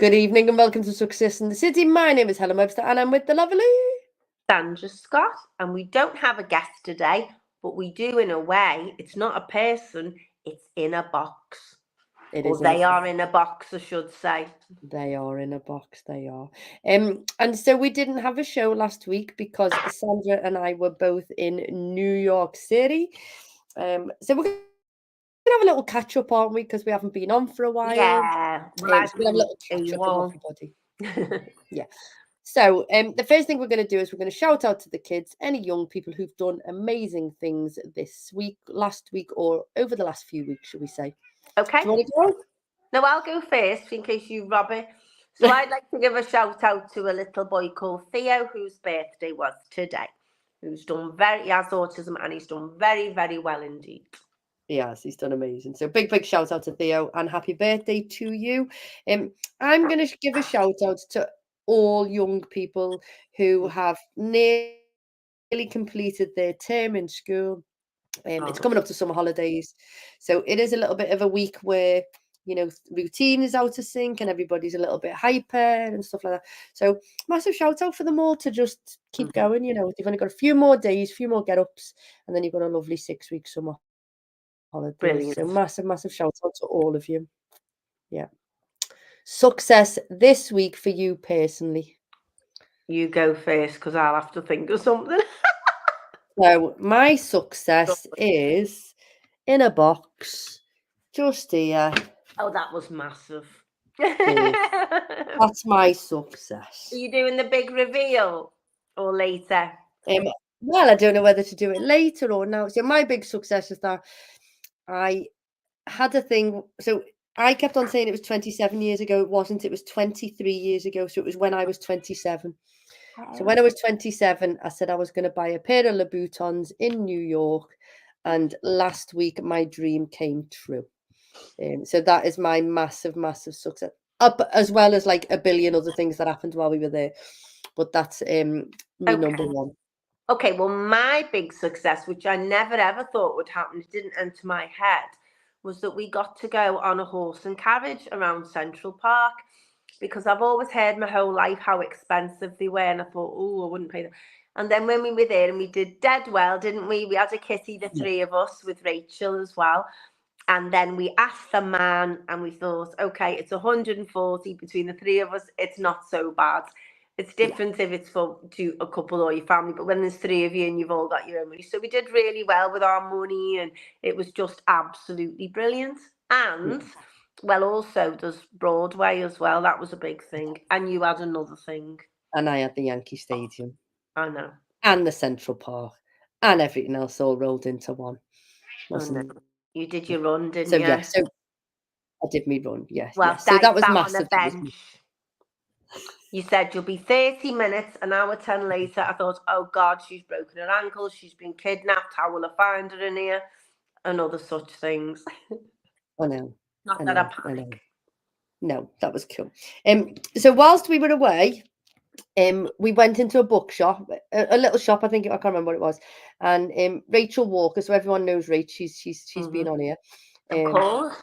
Good evening and welcome to Success in the City. My name is Helen Webster and I'm with the lovely. Sandra Scott, and we don't have a guest today, but we do in a way. It's not a person, it's in a box. It Or is in a they are in a box, I should say. They are in a box, they are. And so we didn't have a show last week because Sandra and I were both in New York City. So we're going to have a little catch up, aren't we? Because we haven't been on for a while. Yeah, So well, I've we'll have a been little catch up AWOL. with everybody. Yeah. So the first thing we're going to do is we're going to shout out to the kids, any young people who've done amazing things this week, last week, or over the last few weeks, should we say? Okay. Do you want to go? No, I'll go first in case you rob it. So I'd like to give a shout out to a little boy called Theo, whose birthday was today. He has autism and he's done very, very well indeed. Yes, he's done amazing. So big shout out to Theo and happy birthday to you. I'm going to give a shout out to all young people who have nearly completed their term in school. It's coming up to summer holidays, so it is a little bit of a week where routine is out of sync and everybody's a little bit hyper and stuff like that. So massive shout out for them all to just keep going. You've only got a few more days, few more get ups, and then you've got a lovely 6 week summer holidays. Brilliant. So massive shout out to all of you. Yeah. Success this week for you personally. You go first because I'll have to think of something. So my success is in a box just here. Oh, that was massive. That's my success. Are you doing the big reveal or later? Well, I don't know whether to do it later or now. So my big success is that I had a thing. So I kept on saying it was 27 years ago. It wasn't. It was 23 years ago. So it was when I was 27. So when I was 27, I said I was going to buy a pair of Louboutins in New York. And last week, my dream came true. So that is my massive success. Up as well as like a billion other things that happened while we were there. But that's me number one. Okay, well, my big success, which I never ever thought would happen, it didn't enter my head, was that we got to go on a horse and carriage around Central Park, because I've always heard my whole life how expensive they were, and I thought, oh, I wouldn't pay them. And then when we were there, and we did dead well, didn't we? We had a kitty, the three of us, with Rachel as well. And then we asked the man, and we thought, okay, it's 140 between the three of us. It's not so bad. It's different if it's to a couple or your family, but when there's three of you and you've all got your own money. So we did really well with our money, and it was just absolutely brilliant. And, well, also there's Broadway as well. That was a big thing. And you had another thing. And I had the Yankee Stadium. I know. And the Central Park. And everything else all rolled into one. Wasn't it? You did your run, didn't so, you? Yeah, so I did me run, yes. Well, yes. So that was sat massive. on a bench. You said you'll be 30 minutes, an hour 10 later. I thought, oh God, she's broken her ankle, she's been kidnapped, how will I find her in here? And other such things. I know. Not that I panic. No, that was cool. So whilst we were away, we went into a bookshop, a little shop, I can't remember what it was. And Rachel Walker, so everyone knows Rach, she's been on here. Of course.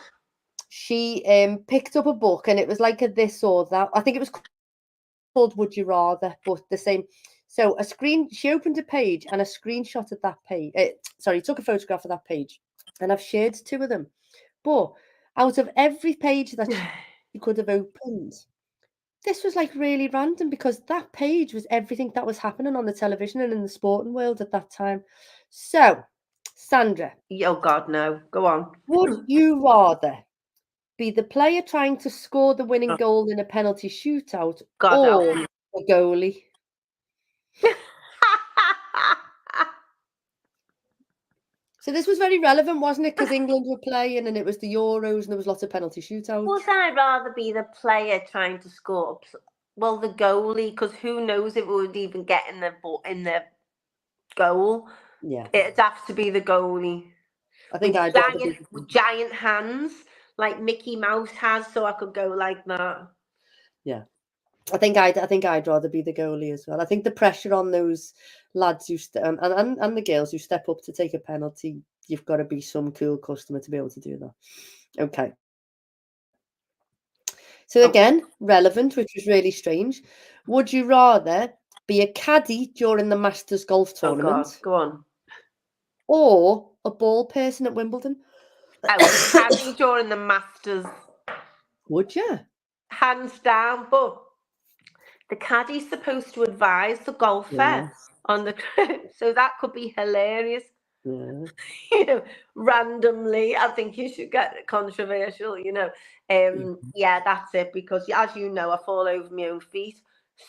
She picked up a book, and it was like a this or that. I think it was called Would You Rather, but the same. So she opened a page and a screenshot of that page. Took a photograph of that page, and I've shared two of them. But out of every page that she could have opened, this was like really random, because that page was everything that was happening on the television and in the sporting world at that time. So, Sandra. Oh God, no. Go on. Would you rather be the player trying to score the winning goal in a penalty shootout, or the goalie? So this was very relevant, wasn't it? Because England were playing, and it was the Euros, and there was lots of penalty shootouts. Would I rather be the player trying to score? Well, the goalie, because who knows if it would even get in the goal. Yeah, it'd have to be the goalie. I think with giant hands like Mickey Mouse has, so I could go like that. Yeah, I think I'd rather be the goalie as well. I think the pressure on those lads who and the girls who step up to take a penalty, you've got to be some cool customer to be able to do that. Okay. So again, relevant, which was really strange. Would you rather be a caddy during the Masters golf Oh God, tournament go on. or a ball person at Wimbledon? Oh, caddy during the Masters, Would you? hands down. But the caddy's supposed to advise the golfer Yes. on the so that could be hilarious. Yeah. You know, randomly. I think you should get controversial. You know, yeah, that's it. Because as you know, I fall over my own feet.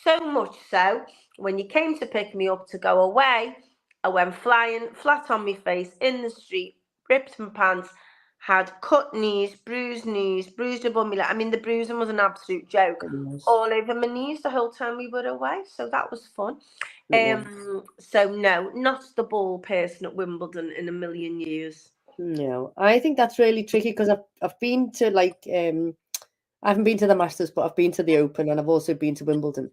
So much so, when you came to pick me up to go away, I went flying flat on my face in the street, ripped my pants, had cut knees, bruised above me. I mean, the bruising was an absolute joke. It was. All over my knees the whole time we were away. So that was fun. It was. So no, not the ball person at Wimbledon in a million years. No, I think that's really tricky because I've been to like I haven't been to the Masters, but I've been to the Open and I've also been to Wimbledon.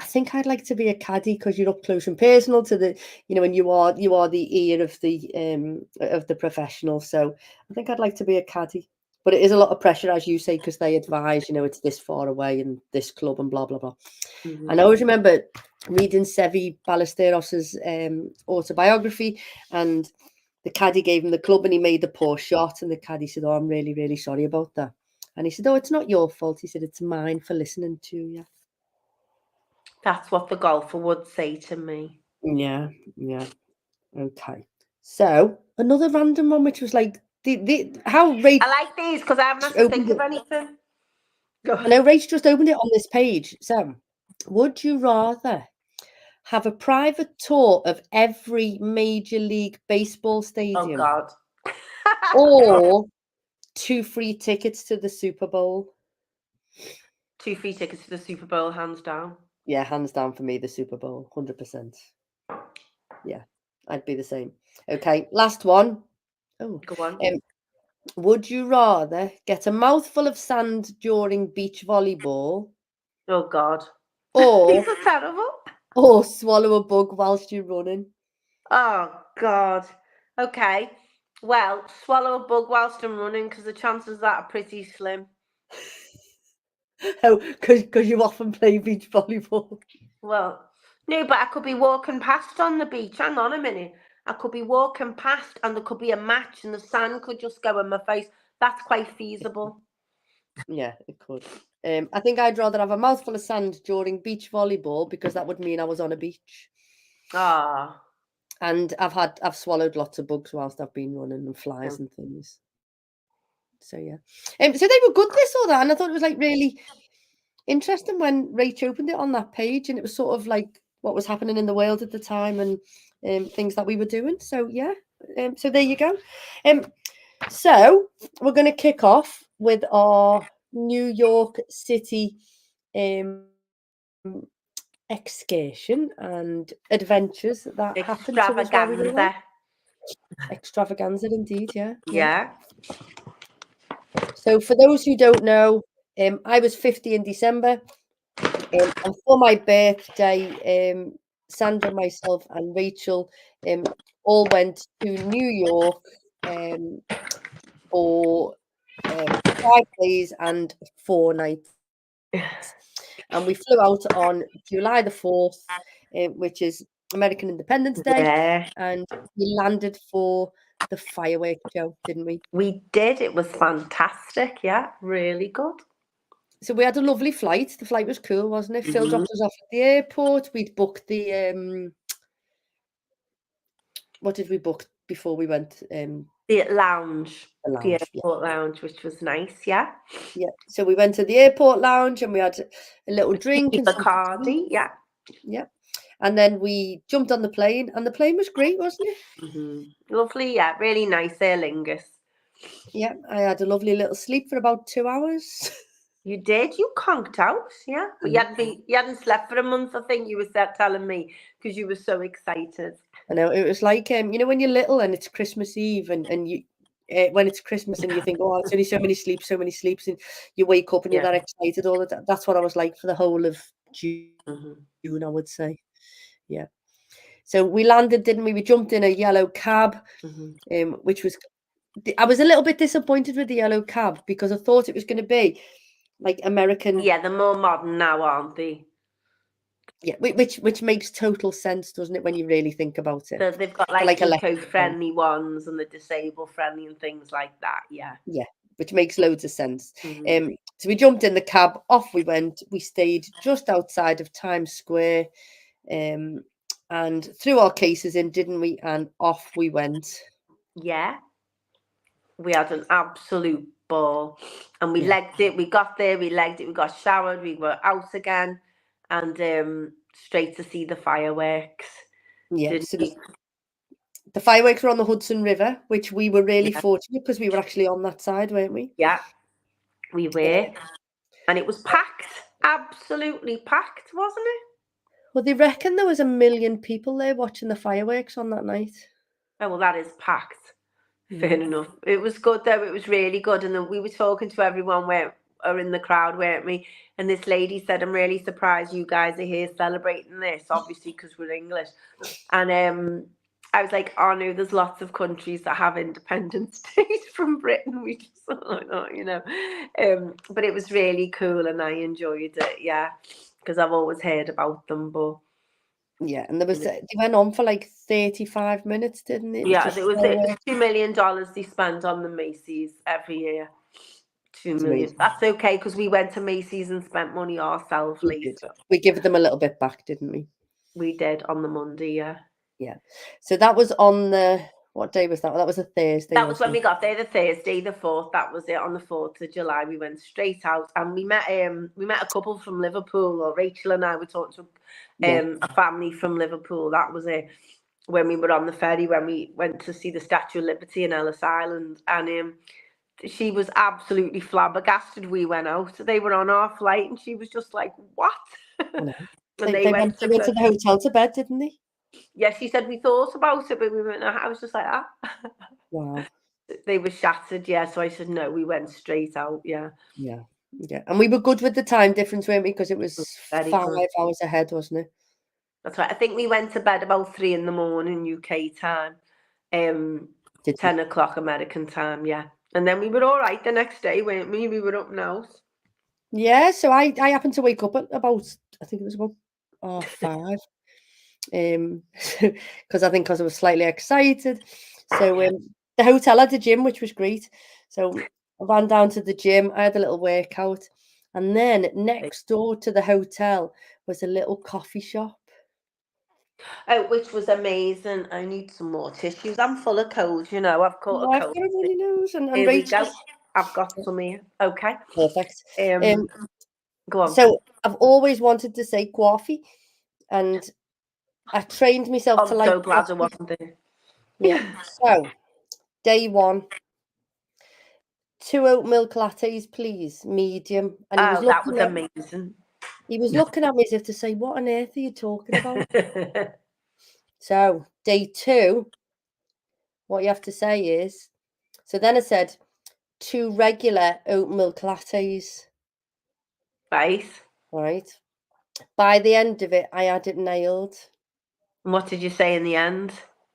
I think I'd like to be a caddy because you're up close and personal to the, you know, and you are the ear of the professional. So I think I'd like to be a caddy. But it is a lot of pressure, as you say, because they advise, you know, it's this far away and this club and blah blah blah. Mm-hmm. And I always remember reading Seve Ballesteros's autobiography, and the caddy gave him the club and he made the poor shot, and the caddy said, "Oh, I'm really, really sorry about that." And he said, "Oh, it's not your fault." He said, "It's mine for listening to you." That's what the golfer would say to me. Yeah, yeah. Okay. So another random one, which was like how Rach I like these because I haven't had to think opened of it. anything. Go I know Rach just opened it on this page. So, would you rather have a private tour of every Major League Baseball Oh stadium God. or 2 free tickets to the Super Bowl? 2 free tickets to the Super Bowl, hands down. Yeah, hands down for me, the Super Bowl, 100%. Yeah, I'd be the same. Okay, last one. Oh, Go on. would you rather get a mouthful of sand during beach volleyball Oh God. or These are terrible. or swallow a bug whilst you're running? Oh God. Okay. Well, swallow a bug whilst I'm running because the chances of that are pretty slim. Oh, because you often play beach volleyball. Well, no, but I could be walking past on the beach. Hang on a minute. I could be walking past and there could be a match and the sand could just go in my face. That's quite feasible. Yeah, it could. I think I'd rather have a mouthful of sand during beach volleyball because that would mean I was on a beach. Ah. And I've swallowed lots of bugs whilst I've been running and flies and things. So yeah. So they were good this or that, and I thought it was like really interesting when Rach opened it on that page, and it was sort of like what was happening in the world at the time and things that we were doing. So yeah. So there you go. So we're going to kick off with our New York City excursion and adventures that happened to us while we were away. Extravaganza indeed, yeah. Yeah. So for those who don't know, I was 50 in December, and for my birthday, Sandra, myself, and Rachel all went to New York for 5 days and 4 nights. And we flew out on July the 4th, which is American Independence Day, Yeah. and we landed for the fireworks show, didn't we? We did. It was fantastic. Yeah, really good. So we had a lovely flight. The flight was cool, wasn't it? Phil dropped us off at the airport. We'd booked the what did we book before we went? The lounge. The lounge, The yeah. airport lounge, which was nice, yeah. Yeah. So we went to the airport lounge and we had a little drink and something to Bacardi, eat. yeah. Yeah. And then we jumped on the plane, and the plane was great, wasn't it? Lovely, yeah, really nice Aer Lingus. Yeah, I had a lovely little sleep for about 2 hours. You did? You conked out, yeah. But you hadn't slept for a month, I think you were telling me, because you were so excited. I know, it was like you know, when you're little and it's Christmas Eve, and you when it's Christmas and you think, oh, it's only so many sleeps, and you wake up and you're that excited all the time. That's what I was like for the whole of June, I would say. Yeah. So we landed, didn't we? We jumped in a yellow cab, which was I was a little bit disappointed with the yellow cab because I thought it was going to be like American. Yeah, they're more modern now, aren't they? Yeah, which makes total sense, doesn't it, when you really think about it? They've got Like electric cars. eco-friendly ones and the disabled friendly and things like that. Yeah. Yeah, which makes loads of sense. Mhm. So we jumped in the cab, off we went. We stayed just outside of Times Square, and threw our cases in, didn't we? And off we went. Yeah. We had an absolute ball, and we Yeah. legged it. We got there, we legged it, we got showered, we were out again, and straight to see the fireworks. Yeah, Didn't so we? the fireworks were on the Hudson River, which we were really Yeah. fortunate because we were actually on that side, weren't we? Yeah, we were, and it was packed, absolutely packed, wasn't it? Well, they reckon there was 1 million people there watching the fireworks on that night. Oh well, that is packed. Fair Mm. enough. It was good though. It was really good, and then we were talking to everyone are in the crowd, weren't we? And this lady said, "I'm really surprised you guys are here celebrating this, obviously because we're English." And I was like, "Oh no, there's lots of countries that have independence days from Britain. We just don't, you know." But it was really cool, and I enjoyed it. Yeah, because I've always heard about them, but. Yeah, and there was they went on for like 35 minutes, didn't it? Yeah, Just it was $2 million they spend on the Macy's every year. 2 million. amazing. That's okay because we went to Macy's and spent money ourselves later. We give them a little bit back, didn't we? We did on the Monday, yeah. Yeah. So that was on the what day was that? That was a Thursday. That was when wasn't we it? got there, the Thursday, the 4th. That was it. On the 4th of July, we went straight out, and we met a couple from Liverpool, or Rachel and I were talking to a family from Liverpool. That was it. When we were on the ferry, when we went to see the Statue of Liberty in Ellis Island, and she was absolutely flabbergasted. We went out. They were on our flight, and she was just like, "What?" No. And They went to the hotel to bed, didn't they? Yeah, she said we thought about it, but we went. I was just like, "Ah." Wow. They were shattered. Yeah, so I said no. We went straight out. Yeah. Yeah. Yeah. And we were good with the time difference, weren't we? Because it was Very 5 good. hours ahead, wasn't it? That's right. I think we went to bed about 3 in the morning UK time, 10 o'clock American time. Yeah, and then we were all right the next day, weren't we? We were up now. Yeah. So I happened to wake up at about, I think it was about 5. Because I was slightly excited. So the hotel had a gym, which was great. So I ran down to the gym. I had a little workout, and then next door to the hotel was a little coffee shop. Oh, which was amazing. I need some more tissues. I'm full of colds, you know. I've caught a I've cold. got a runny nose, and Here we go. Rachel's I've got some here. Okay. perfect. Go on. So I've always wanted to say coffee, and I trained myself to I'm like. so glad I wasn't there. Yeah. So day 1. 2 oat milk lattes, please, medium. And he was that was looking amazing. He was looking at me as if to say, "What on earth are you talking about?" So day 2, what you have to say is, so then I said 2 regular oat milk lattes. Right. Right. By the end of it, I had it nailed. And what did you say in the end?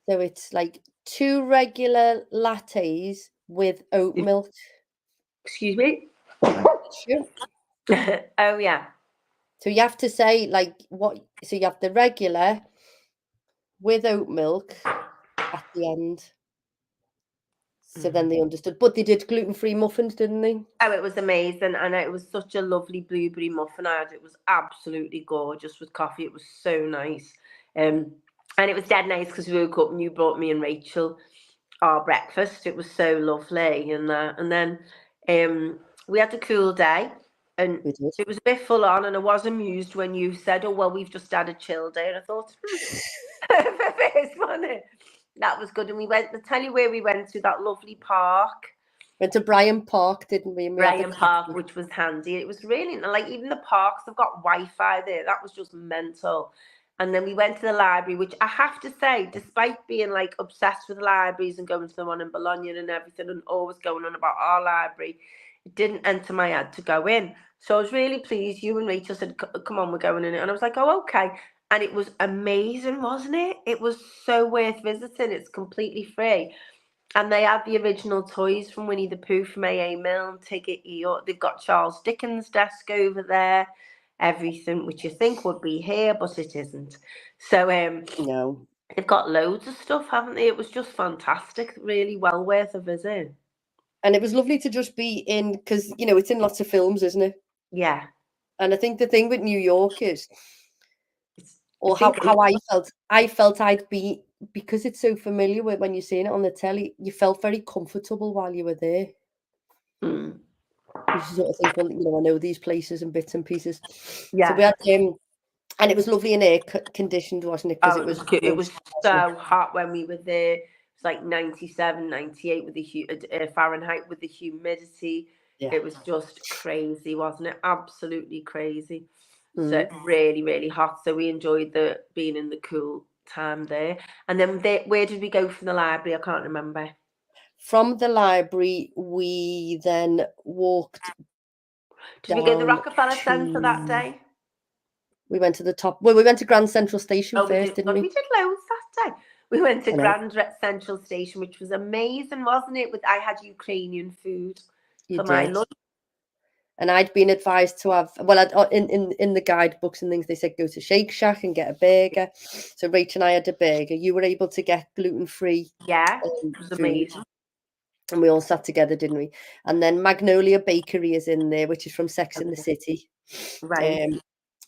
So it's like 2 regular lattes with oat milk. Excuse me? Sure. Oh, yeah. So you have to say like what, so you have the regular with oat milk at the end. So then they understood. But they did gluten-free muffins, didn't they? Oh, it was amazing. And it was such a lovely blueberry muffin I had. It was absolutely gorgeous with coffee. It was so nice. And it was dead nice because we woke up and you brought me and Rachel our breakfast. It was so lovely. And then we had a cool day. And it was a bit full on. And I was amused when you said, "Oh, well, we've just had a chill day." And I thought, it's funny. That was good. And we went, to tell you where we went to, that lovely park. Went to Bryant Park, didn't we? Bryant Park, which was handy. It was really, like, even the parks have got Wi-Fi there. That was just mental. And then we went to the library, which I have to say, despite being like obsessed with libraries and going to the one in Bologna and everything and always going on about our library, it didn't enter my head to go in. So I was really pleased. You and Rachel said, "Come on, we're going in it." And I was like, "Oh, okay." And it was amazing, wasn't it? It was so worth visiting. It's completely free. And they had the original toys from Winnie the Pooh from AA Milne, Ticket Eeyore. They've got Charles Dickens' desk over there, everything which you think would be here, but it isn't. So No. they've got loads of stuff, haven't they? It was just fantastic, really well worth a visit. And it was lovely to just be in, because, you know, it's in lots of films, isn't it? Yeah. And I think the thing with New York is, or I think how I felt I'd be, because it's so familiar with when you're seeing it on the telly, you felt very comfortable while you were there. Mm. You sort of think, well, you know, I know these places and bits and pieces. Yeah. So we had and it was lovely and air conditioned, wasn't it? Because Oh, it was so hot when we were there. It's like 97, 98 with the Fahrenheit with the humidity. Yeah. It was just crazy, wasn't it? Absolutely crazy. So really, really hot. So we enjoyed being in the cool time there. And then where did we go from the library? I can't remember. From the library, we then walked. Did we go to the Rockefeller Centre that day? We went to the top. Well, we went to Grand Central Station first, didn't we? We did loads that day. We went to Grand Central Station, which was amazing, wasn't it? I had Ukrainian food for my lunch. And I'd been advised to have, well, in the guidebooks and things, they said go to Shake Shack and get a burger. So Rach and I had a burger. You were able to get gluten-free. Yeah, it was amazing. And we all sat together, didn't we? And then Magnolia Bakery is in there, which is from Sex and the City. Right.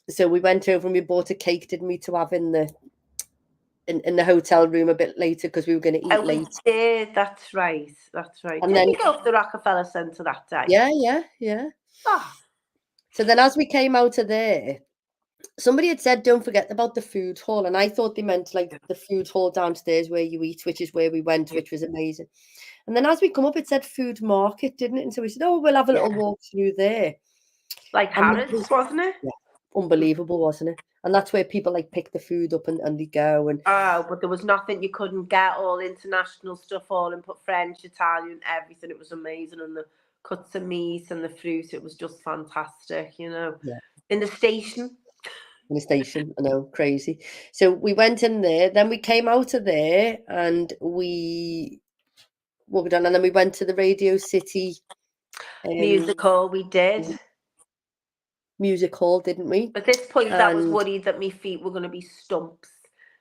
So we went over and we bought a cake, didn't we, to have in the hotel room a bit later because we were going to eat late. We did. That's right. That's right. And did we go up the Rockefeller Centre that day? Yeah. Oh. So then as we came out of there, somebody had said, don't forget about the food hall. And I thought they meant like the food hall downstairs where you eat, which is where we went, which was amazing. And then as we come up, it said food market, didn't it? And so we said, oh, we'll have a little walk through there. Like Harrods, wasn't it? Yeah, unbelievable, wasn't it? And that's where people like pick the food up and they go. And but there was nothing you couldn't get, all international stuff, all input, French, Italian, everything. It was amazing. And the cuts of meat and the fruit, it was just fantastic, you know. Yeah. In the station, I know, crazy. So we went in there, then we came out of there and we walked on, and then we went to the Radio City music hall. We did. Music hall, didn't we? At this point, I was worried that my feet were going to be stumps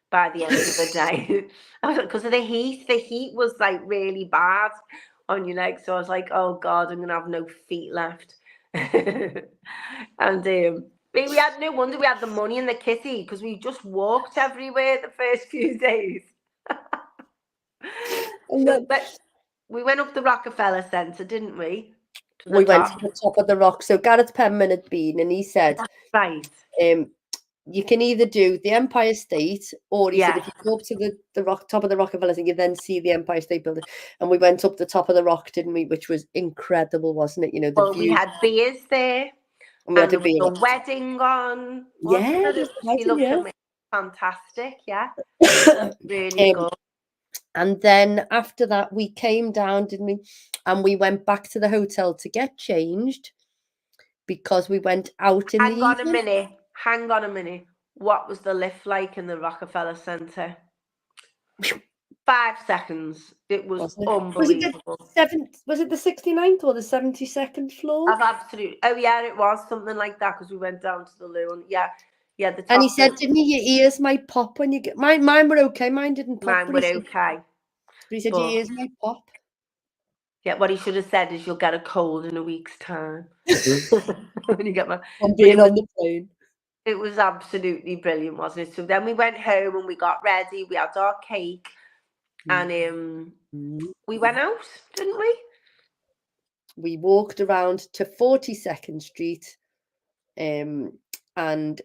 by the end of the day because of the heat. The heat was like really bad on your legs, so I was like, "Oh God, I'm going to have no feet left." And we had no wonder we had the money and the kitty because we just walked everywhere the first few days. We went up the Rockefeller Centre, didn't we? We went to the top of the rock. So Gareth Penman had been, and he said, "Right, you can either do the Empire State, or he said if you go up to the top of the Rockefeller thing, you then see the Empire State Building." And we went up the top of the rock, didn't we? Which was incredible, wasn't it? You know, the view. We had beers there. And we had a wedding on. Yeah, she looked fantastic. Yeah, really good. And then after that, we came down, didn't we? And we went back to the hotel to get changed because we went out in the evening. Hang on a minute. What was the lift like in the Rockefeller Centre? 5 seconds. It was unbelievable. Was it the 69th or the 72nd floor? Absolutely. Oh yeah, it was something like that because we went down to the loo. Yeah. The top. And he said, didn't he, your ears might pop when you get mine were okay. Mine didn't pop. Mine were okay. But he said your ears might pop. Yeah, what he should have said is you'll get a cold in a week's time. When you get I'm being on the plane. It was absolutely brilliant, wasn't it? So then we went home and we got ready. We had our cake. And we went out, didn't we? We walked around to 42nd Street, and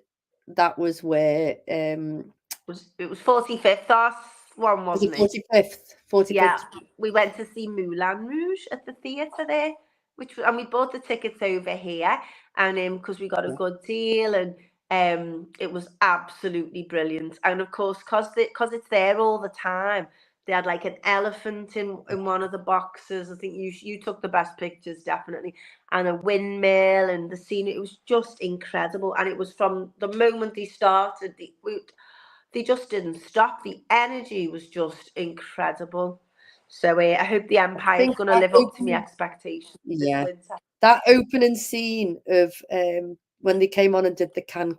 that was where it was 45th. Our one, wasn't it? 45th. Yeah, we went to see Moulin Rouge at the theatre there, and we bought the tickets over here, and because we got a good deal, and it was absolutely brilliant. And of course, because it's there all the time. They had like an elephant in one of the boxes. I think you took the best pictures, definitely. And a windmill and the scene. It was just incredible. And it was from the moment they started, they just didn't stop. The energy was just incredible. So I hope the Empire is think going to that live up to my opening- expectations Yeah. this winter. That opening scene of when they came on and did the can.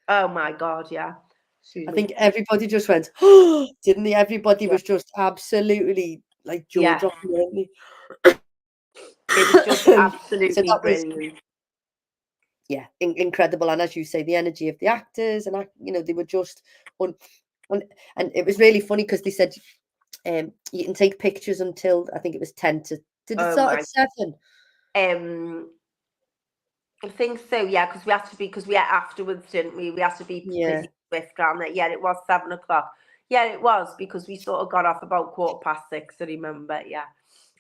Oh my God, yeah. Excuse I me. think everybody just went, oh, didn't they? Everybody Yeah. was just absolutely like jaw Yeah. dropping, weren't they? It was just absolutely that was- brilliant. Yeah, incredible. And as you say, the energy of the actors and they were just and it was really funny because they said you can take pictures until I think it was 10 to. Did it Oh start my- at 7? I think so, yeah, because we had afterwards, didn't we? We had to be Yeah. pretty swift around that. Yeah, it was 7 o'clock. Yeah, it was because we sort of got off about 6:15. I remember, yeah.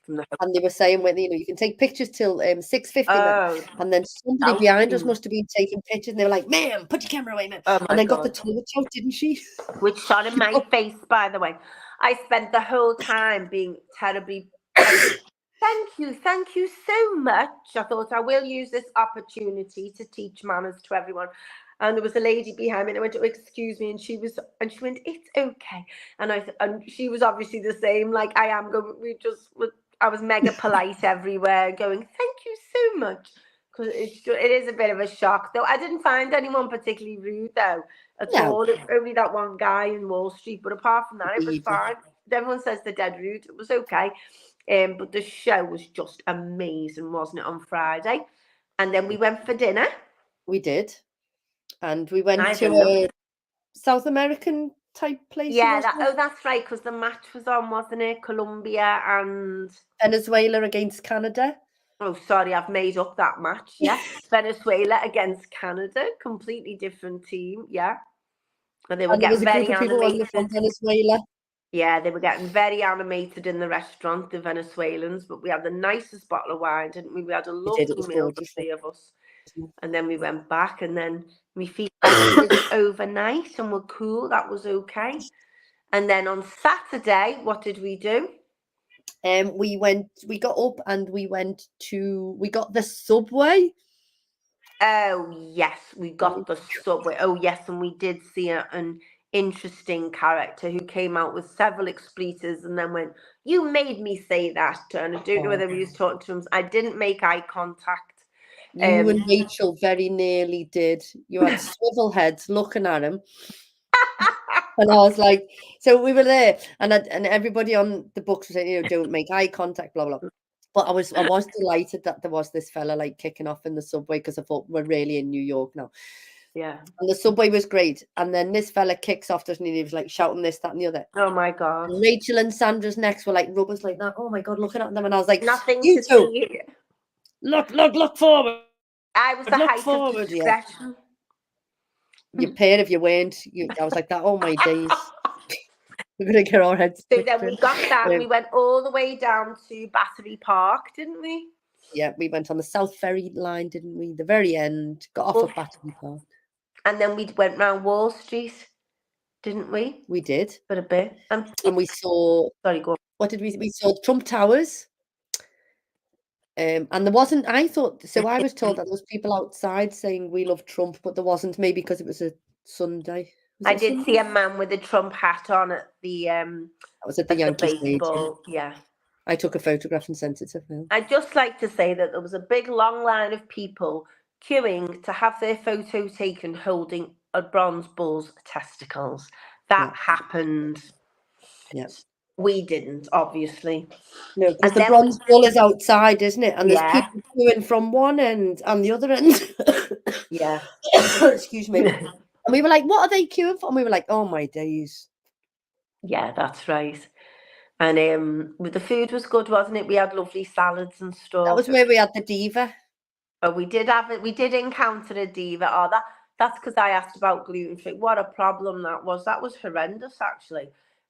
From the And they were saying when you can take pictures till 6:50, oh, and then somebody behind us shouting. must have been taking pictures, and they were like, "Ma'am, put your camera away, ma'am." Oh my And then got the God. torch out, didn't she? Which shot in my face, by the way. I spent the whole time being terribly. Thank you so much. I thought I will use this opportunity to teach manners to everyone. And there was a lady behind me, and I went, "Oh, excuse me," and she went, "It's okay." And she was obviously the same. Like I am going. I was mega polite everywhere, going, "Thank you so much," because it is a bit of a shock. Though I didn't find anyone particularly rude though at all. It was only that one guy in Wall Street, but apart from that, it was fine. Everyone says they're dead rude. It was okay. But the show was just amazing, wasn't it, on Friday? And then we went for dinner. We did, and we went Nice, to isn't a South American type place. Yeah, that's right, because the match was on, wasn't it? Colombia and Venezuela against Canada. oh, sorry, I've made up that match. Yeah, Venezuela against Canada, completely different team. Yeah, and they were And there was getting a group very of people wasn't animated. it, from Venezuela. Yeah, they were getting very animated in the restaurant, the Venezuelans, but we had the nicest bottle of wine, didn't we? We had a lovely It was meal, the gorgeous. 3 of us. And then we went back, and then we feet rested overnight and were cool. That was okay. And then on Saturday, what did we do? We got up and we got the Subway. Oh, yes, we got the Subway. Oh, yes, and we did see an interesting character who came out with several expletives and then went, "You made me say that." And I don't know whether he was talking to him. I didn't make eye contact. You and Rachel very nearly did. You had swivel heads looking at him. And I was like, so we were there, and everybody on the books was saying, don't make eye contact, blah, blah. But I was delighted that there was this fella like kicking off in the Subway because I thought we're really in New York now. Yeah. And the Subway was great. And then this fella kicks off, doesn't he? He was like shouting this, that, and the other. Oh my God. And Rachel and Sandra's necks were like rubbers like that. Oh my God, looking at them. And I was like, Nothing you to two, see. look forward. I was the Look height forward, of discretion. Your pair if you weren't. I was like that. Oh my days. We're gonna get our heads. So then we got that. We went all the way down to Battery Park, didn't we? Yeah, we went on the South Ferry line, didn't we? The very end. Got off at Battery Park. And then we went round Wall Street, didn't we? We did. For a bit. And we saw. Sorry, go on. What did we? We saw Trump Towers. And there wasn't. I thought so. I was told that there was people outside saying we love Trump, but there wasn't. Maybe because it was a Sunday. I did see a man with a Trump hat on at the That was at the Yankee baseball. Yeah. I took a photograph and sent it to Phil. I'd just like to say that there was a big long line of people queuing to have their photo taken holding a bronze bull's testicles. That happened. Yes. We didn't, obviously. No, because the bronze bull is outside, isn't it? And there's people queuing from one end and the other end. Yeah. Excuse me. And we were like, what are they queuing for? And we were like, oh my days. Yeah, that's right. And the food was good, wasn't it? We had lovely salads and stuff. That was where we had the diva. Oh, we did have it. We did encounter a diva. Oh, that's because I asked about gluten-free. What a problem that was. That was horrendous, actually.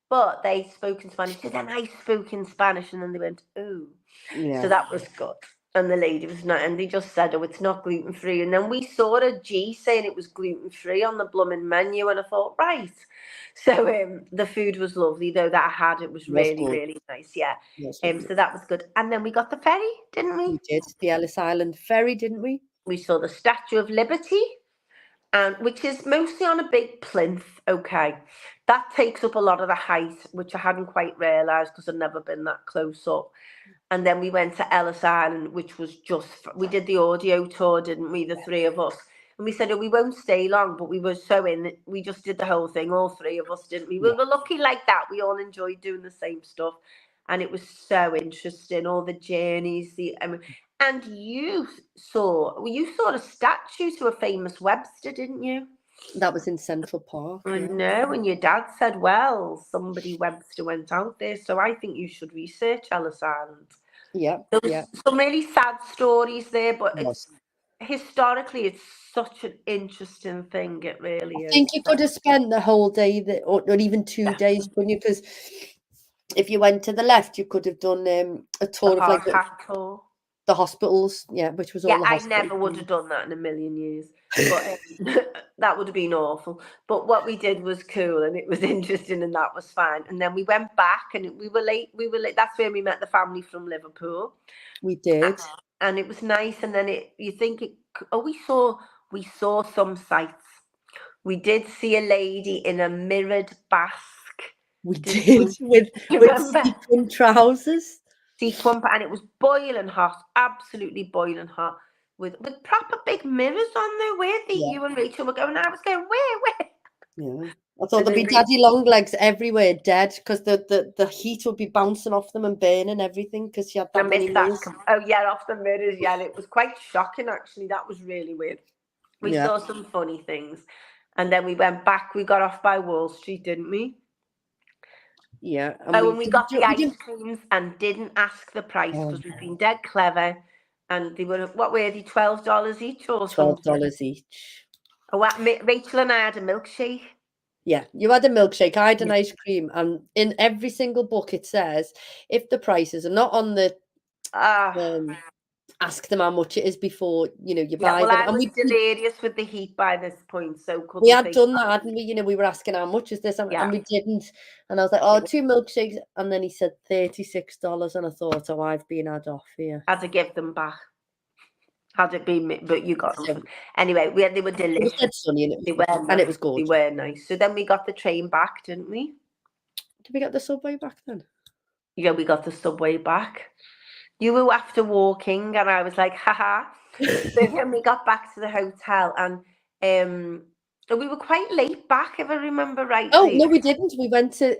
But they spoke in Spanish. So then I spoke in Spanish, and then they went, "Oh." Yeah. So that was good. And the lady was not, and they just said, "Oh, it's not gluten-free." And then we saw a G saying it was gluten-free on the blooming menu, and I thought, right. So the food was lovely, though, that I had. It was really, really nice. Yeah. So that was good. And then we got the ferry, didn't we? We did. The Ellis Island ferry, didn't we? We saw the Statue of Liberty, which is mostly on a big plinth. Okay. that takes up a lot of the height, which I hadn't quite realised because I'd never been that close up. And then we went to Ellis Island, which was we did the audio tour, didn't we, the three of us? And we said, oh, we won't stay long, but we were so in, we just did the whole thing, all three of us, didn't we? We were lucky like that. We all enjoyed doing the same stuff. And it was so interesting, all the journeys. And you saw a statue to a famous Webster, didn't you? That was in Central Park. I know, and your dad said, well, somebody Webster went out there, so I think you should research Ellis Island. Yeah, There's some really sad stories there, but historically, it's such an interesting thing. It really is. I think you could have spent the whole day there, or even 2 days, couldn't you? Because if you went to the left, you could have done a tour of like the hospitals, which was all the hospitals. I never would have done that in a million years, but that would have been awful. But what we did was cool, and it was interesting, and that was fine. And then we went back, and we were late. That's where we met the family from Liverpool. We did, and it was nice. And then we saw some sights. We did see a lady in a mirrored basque. We did with sequin trousers. And it was boiling hot, absolutely boiling hot, with proper big mirrors on there. Where you and Rachel were going, I was going, where? Yeah, I thought there'd be daddy long legs everywhere, dead, because the heat would be bouncing off them and burning everything because she had that many mirrors. Off the mirrors, and it was quite shocking actually. That was really weird. We saw some funny things, and then we went back. We got off by Wall Street, didn't we? Yeah. And we got the ice creams and didn't ask the price because we've been dead clever. And they were, what were they, $12 each or something? $12 each. Rachel and I had a milkshake. Yeah, you had a milkshake. I had an ice cream. And in every single book it says, if the prices are not on the... ask them how much it is before you buy them. I was delirious with the heat by this point, so we had done that, hadn't we? We were asking how much is this, and we didn't. And I was like, 2 milkshakes, and then he said $36, and I thought, I've been had off here. Had to give them back. Had it been, but you got them. Anyway, they were delicious. It was sunny, and it was gorgeous. They were nice. So then we got the train back, didn't we? Did we get the subway back then? Yeah, we got the subway back. You were after walking, and I was like, haha. So then we got back to the hotel, and we were quite late back, if I remember rightly. Oh, no, we didn't. We went to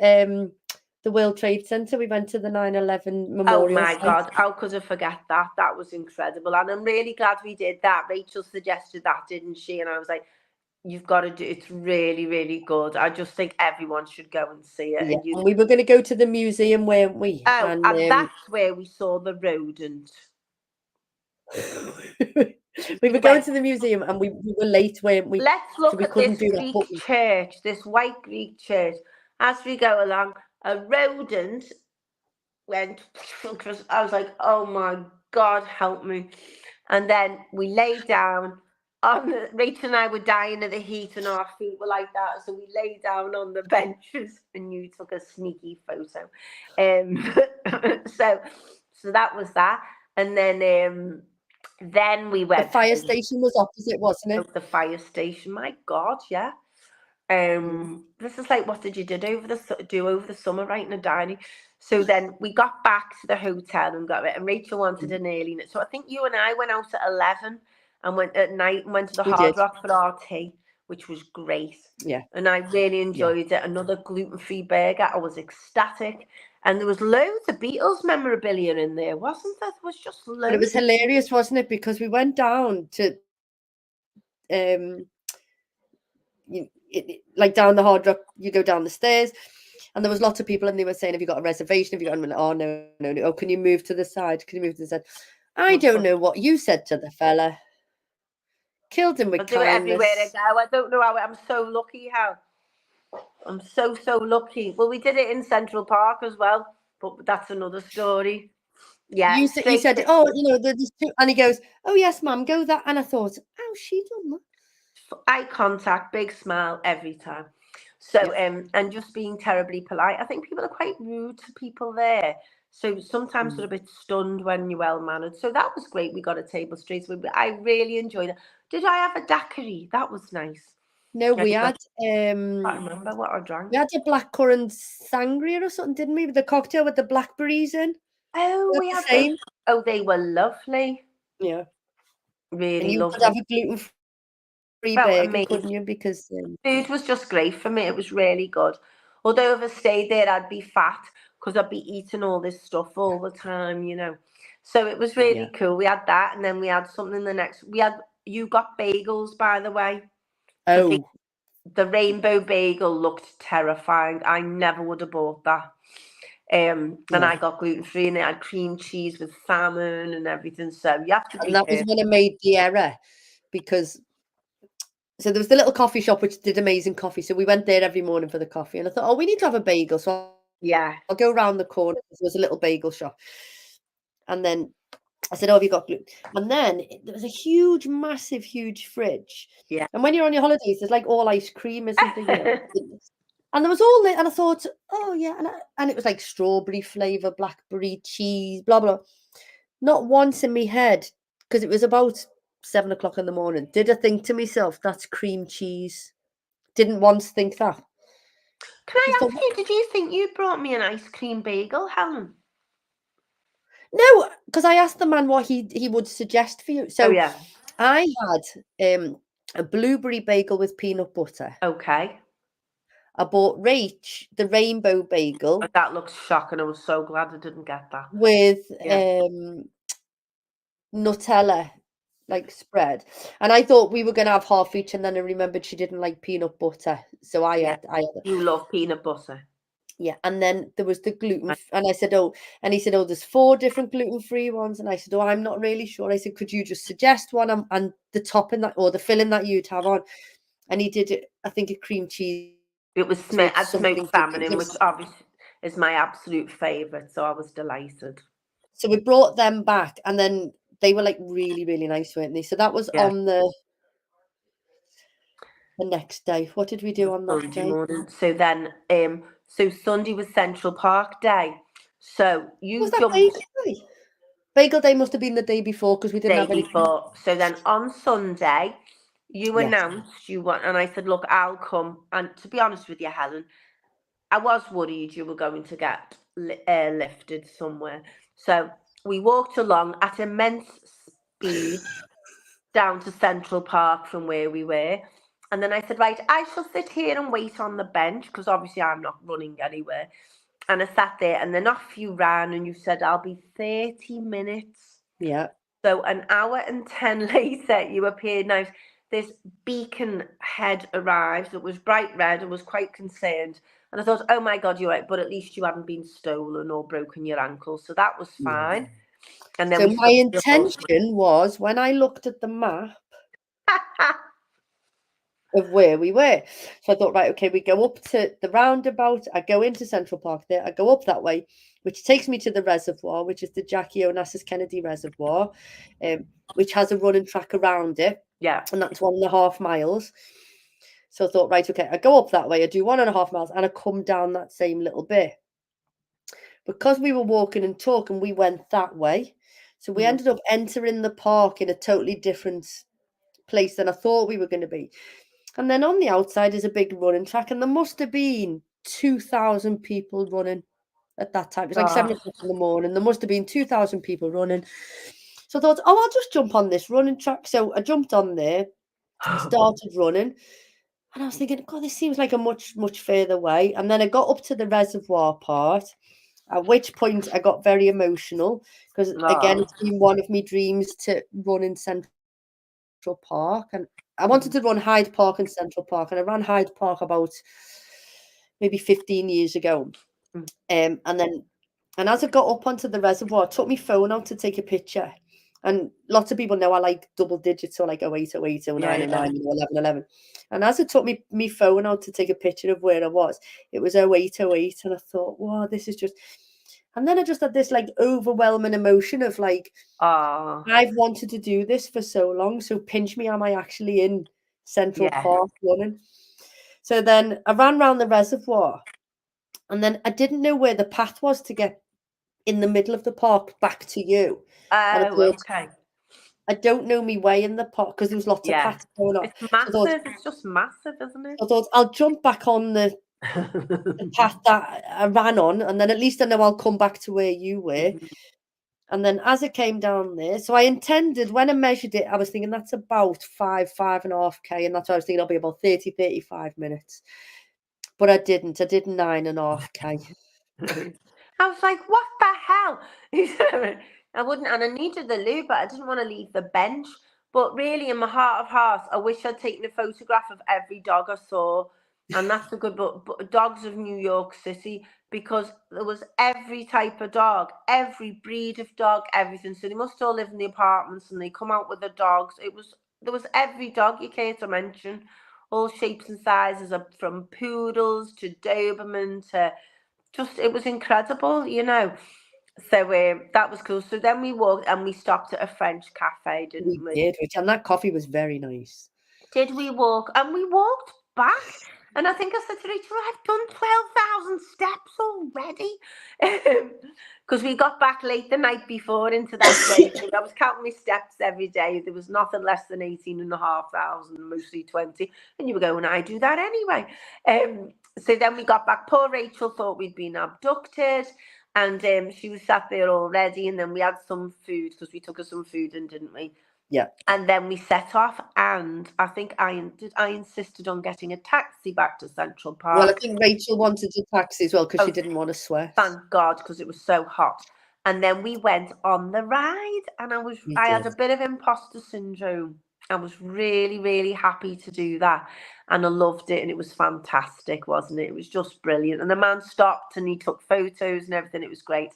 the World Trade Center. We went to the 9/11 memorial. Oh, my God. How could I forget that? That was incredible. And I'm really glad we did that. Rachel suggested that, didn't she? And I was like, you've got to do it. It's really, really good. I just think everyone should go and see it. Yeah. And we were going to go to the museum, weren't we? Oh, and that's where we saw the rodent. We were going to the museum, and we were late, weren't we? Let's look at this Greek church, this white Greek church. As we go along, a rodent went. I was like, oh my God, help me. And then we lay down. Rachel and I were dying of the heat, and our feet were like that, so we lay down on the benches, and you took a sneaky photo. So that was that, and then we went. The fire station was opposite, wasn't it? The fire station. My God, yeah. This is like, what did you do over the summer, right in a diary? So then we got back to the hotel and got it, and Rachel wanted an early night. So I think you and I went out at 11. And went at night and went to the Hard Rock for our tea, which was great. Yeah. And I really enjoyed it. Another gluten-free burger. I was ecstatic. And there was loads of Beatles memorabilia in there, wasn't there? There was just loads. But it was hilarious, wasn't it? Because we went down to, like down the Hard Rock, you go down the stairs. And there was lots of people, and they were saying, have you got a reservation? Have you got one? Oh, no. Oh, can you move to the side? Can you move to the side? I don't know what you said to the fella. Killed him with kindness. Everywhere I go. I don't know how. I'm so lucky. I'm so lucky. Well, we did it in Central Park as well, but that's another story. Yeah. You said, there's two, and he goes, oh yes, ma'am, go that. And I thought, oh, she done that. Eye contact, big smile every time. So, and just being terribly polite. I think people are quite rude to people there. So sometimes they're a bit stunned when you're well-mannered. So that was great. We got a table straight away. I really enjoyed it. Did I have a daiquiri? That was nice. No, we Anyway, had I can't remember what I drank. we had a blackcurrant sangria or something, didn't we? With the cocktail with the blackberries in. Oh, We we had had the those. same. Oh, they were lovely. Yeah. And Really you could have lovely. a gluten-free Oh, burger, amazing. couldn't you? Because Food was just great for me. It was really good. Although if I stayed there, I'd be fat because I'd be eating all this stuff all the time, you know. So it was really yeah. cool. We had that, and then we had something the next. You got bagels, by the way. Oh, The rainbow bagel looked terrifying. I never would have bought that. And yeah. I got gluten free, and it had cream cheese with salmon and everything. So you have to be And that was careful. when I made the error because so there was the little coffee shop which did amazing coffee. So we went there every morning for the coffee, and I thought, oh, we need to have a bagel. So Yeah. I'll go around the corner. There was a little bagel shop, and then I said, oh, have you got gluten? And then there was a huge, massive, huge fridge. Yeah. And when you're on your holidays, there's like all ice cream, isn't there? You know? And there was all and I thought, oh yeah, and it was like strawberry flavour, blackberry cheese, blah blah. Not once in my head, because it was about 7 o'clock in the morning, did I think to myself, that's cream cheese. Didn't once think that. Can I Just thought, ask you, did you think you brought me an ice cream bagel, Helen? no, because I asked the man what he would suggest for you. Oh, So yeah. I had a blueberry bagel with peanut butter. Okay. I bought Rach the rainbow bagel That looks shocking. I was so glad I didn't get that. with Yeah. Nutella like spread, and I thought we were gonna have half each, and then I remembered she didn't like peanut butter, so I Yeah. had You love peanut butter. yeah, and then there was the gluten, Right. and I said, oh, and he said, oh, there's 4 different gluten-free ones, and I said, oh, I'm not really sure. I said, could you just suggest one and the topping that or the filling that you'd have on, and he did it. I think a cream cheese It was with had something smoked salmon in, different. which obviously is my absolute favourite. So I was delighted. So we brought them back, and then they were like really, really nice, weren't they? So that was Yeah. on the next day. What did we do on that Sunday day? morning. So then, so Sunday was Central Park Day. So you Was that jumped bagel day? Bagel day must have been the day before because we didn't day have any. before. So then on Sunday, you Yes. announced you want, and I said, look, I'll come. And to be honest with you, Helen, I was worried you were going to get airlifted somewhere. So we walked along at immense speed down to Central Park from where we were. And then I said, right, I shall sit here and wait on the bench because obviously I'm not running anywhere. And I sat there, and then off you ran, and you said, I'll be 30 minutes. Yeah. So an hour and 10 later, you appeared. Now, this beacon head arrived that was bright red and was quite concerned. And I thought, oh my God, you're right. But at least you hadn't been stolen or broken your ankle. So that was fine. And then So we my intention was when I looked at the map of where we were. So I thought, right, okay, we go up to the roundabout. I go into Central Park there. I go up that way, which takes me to the reservoir, which is the Jackie Onassis Kennedy Reservoir, which has a running track around it. Yeah. And that's 1.5 miles. So I thought, right, okay, I go up that way. I do 1.5 miles and I come down that same little bit. Because we were walking and talking, we went that way. So we ended up entering the park in a totally different place than I thought we were going to be. And then on the outside is a big running track, and there must have been 2,000 people running at that time. It was like 7 o'clock in the morning. There must have been 2,000 people running. So I thought, oh, I'll just jump on this running track. So I jumped on there, started running, and I was thinking, God, this seems like a much, much further way. And then I got up to the reservoir part, at which point I got very emotional because, again, it's been one of my dreams to run in Central Park, and I wanted to run Hyde Park and Central Park, and I ran Hyde Park about maybe 15 years ago. And as I got up onto the reservoir, I took my phone out to take a picture. And lots of people know I like double digits, so like 08, 08, 09, 09, 11, 11. And as I took my phone out to take a picture of where I was, it was 08, 08. And I thought, wow, this is just... And then I just had this like overwhelming emotion of like, I've wanted to do this for so long. So pinch me, am I actually in Central Park running? So then I ran around the reservoir, and then I didn't know where the path was to get in the middle of the park back to you. And I thought, okay. I don't know me way in the park because there was lots of Yeah. cats going on. It's So I thought, massive. It's just massive, isn't it? I thought I'll jump back on the path that I ran on, and then at least I know I'll come back to where you were. And then as it came down there, so I intended, when I measured it, I was thinking that's about 5.5K, and that's what I was thinking, I'll be about 35 minutes. But I didn't. I did 9.5K. I was like, what the hell? I wouldn't, and I needed the loo, but I didn't want to leave the bench. But really, in my heart of hearts, I wish I'd taken a photograph of every dog I saw. And that's a good book, Dogs of New York City, because there was every type of dog, every breed of dog, everything. So they must all live in the apartments and they come out with the dogs. There was every dog you care to mention, all shapes and sizes, from poodles to Doberman to just, it was incredible, you know. So that was cool. So then we walked and we stopped at a French cafe, didn't we? did, and that coffee was very nice. Did we walk? And we walked back. And I think I said to Rachel, I've done 12,000 steps already. Because we got back late the night before into that day. So I was counting my steps every day. There was nothing less than 18,500, mostly 20. And you were going, I do that anyway. So then we got back. Poor Rachel thought we'd been abducted. And she was sat there already. And then we had some food because we took her some food in, didn't we? Yeah. And then we set off, and I think I insisted on getting a taxi back to Central Park. Well, I think Rachel wanted a taxi as well because she didn't want to sweat. Thank God, because it was so hot. And then we went on the ride, and I had a bit of imposter syndrome. I was really, really happy to do that. And I loved it, and it was fantastic, wasn't it? It was just brilliant. And the man stopped, and he took photos and everything. It was great.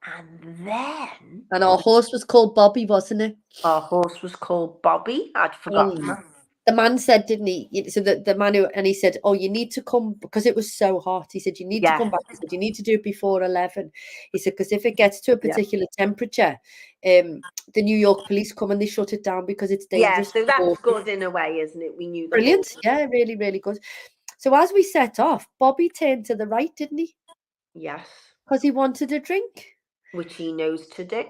And our horse was called Bobby, wasn't it? Our horse was called Bobby. I'd forgotten that. The man said, didn't he? So the man he said, oh, you need to come, because it was so hot. He said, you need to come back. He said, you need to do it before 11. He said, because if it gets to a particular temperature, the New York police come and they shut it down because it's dangerous. Yeah, so that's good in a way, isn't it? We knew that. Brilliant. Yeah, really, really good. So as we set off, Bobby turned to the right, didn't he? Yes. Because he wanted a drink. Which he knows to do.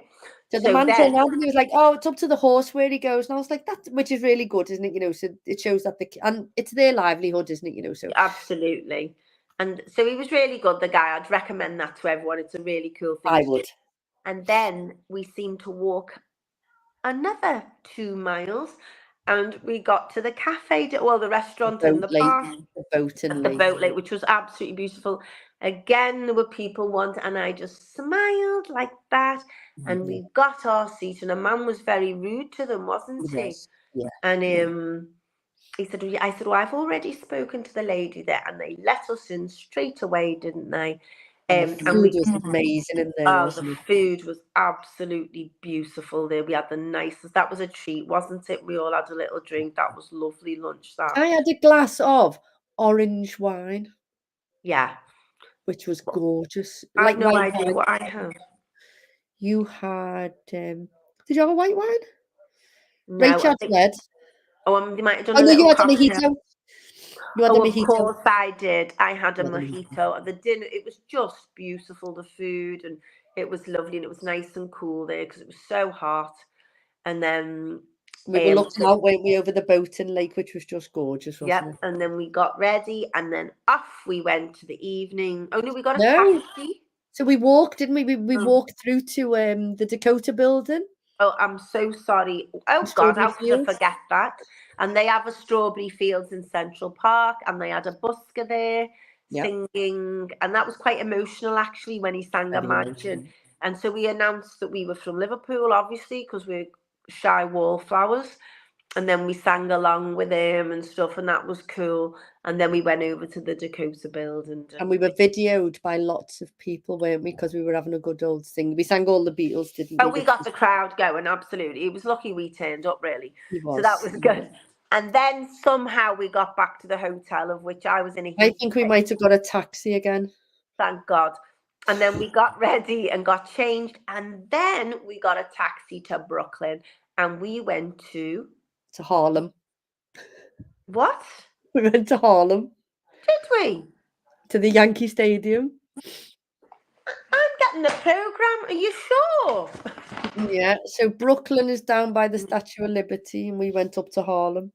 So the man turned around and he was like, oh, it's up to the horse where he goes. And I was like, that, which is really good, isn't it? You know, so it shows that and it's their livelihood, isn't it? You know, so. Absolutely. And so he was really good, the guy. I'd recommend that to everyone. It's a really cool thing. I would. And then we seemed to walk another 2 miles and we got to the cafe, the restaurant in the park. The boat lake, which was absolutely beautiful. Again, there were people and I just smiled like that. And we got our seat, and a man was very rude to them, wasn't he? Yeah. And he said, I said, well, I've already spoken to the lady there, and they let us in straight away, didn't they? And the food was amazing in there. Oh, the food was absolutely beautiful there. We had the nicest. That was a treat, wasn't it? We all had a little drink. That was lovely lunch. That I had a glass of orange wine. Yeah. Which was gorgeous. I have no idea what I had. You had, did you have a white wine? No, Rachel had red. Oh, you might have done a little you had cocktail. a mojito. You had a mojito. Of course I did. I had a mojito. The dinner, it was just beautiful, the food, and it was lovely, and it was nice and cool there because it was so hot. And then we were looking out, weren't we, over the boat and lake, which was just gorgeous, wasn't it? And then we got ready, and then off we went to the evening. Oh no, we got a taxi. So we walked, didn't we? We walked through to the Dakota building. Oh, I'm so sorry. Oh God, how could I forget that? And they have a strawberry fields in Central Park, and they had a busker there singing, and that was quite emotional actually when he sang Imagine. And so we announced that we were from Liverpool, obviously, because we're shy wallflowers. And then we sang along with him and stuff, and that was cool. And then we went over to the Dakota building. And we were videoed by lots of people, weren't we? Because we were having a good old sing. We sang all the Beatles, didn't we? Oh, we got the crowd going, absolutely. It was lucky we turned up, really. So that was good. And then somehow we got back to the hotel, of which I was in a... I think we might have got a taxi again. Thank God. And then we got ready and got changed. And then we got a taxi to Brooklyn. And we went to Harlem. What? We went to Harlem. Did we? To the Yankee Stadium. I'm getting the program. Are you sure? Yeah, so Brooklyn is down by the Statue of Liberty, and we went up to Harlem.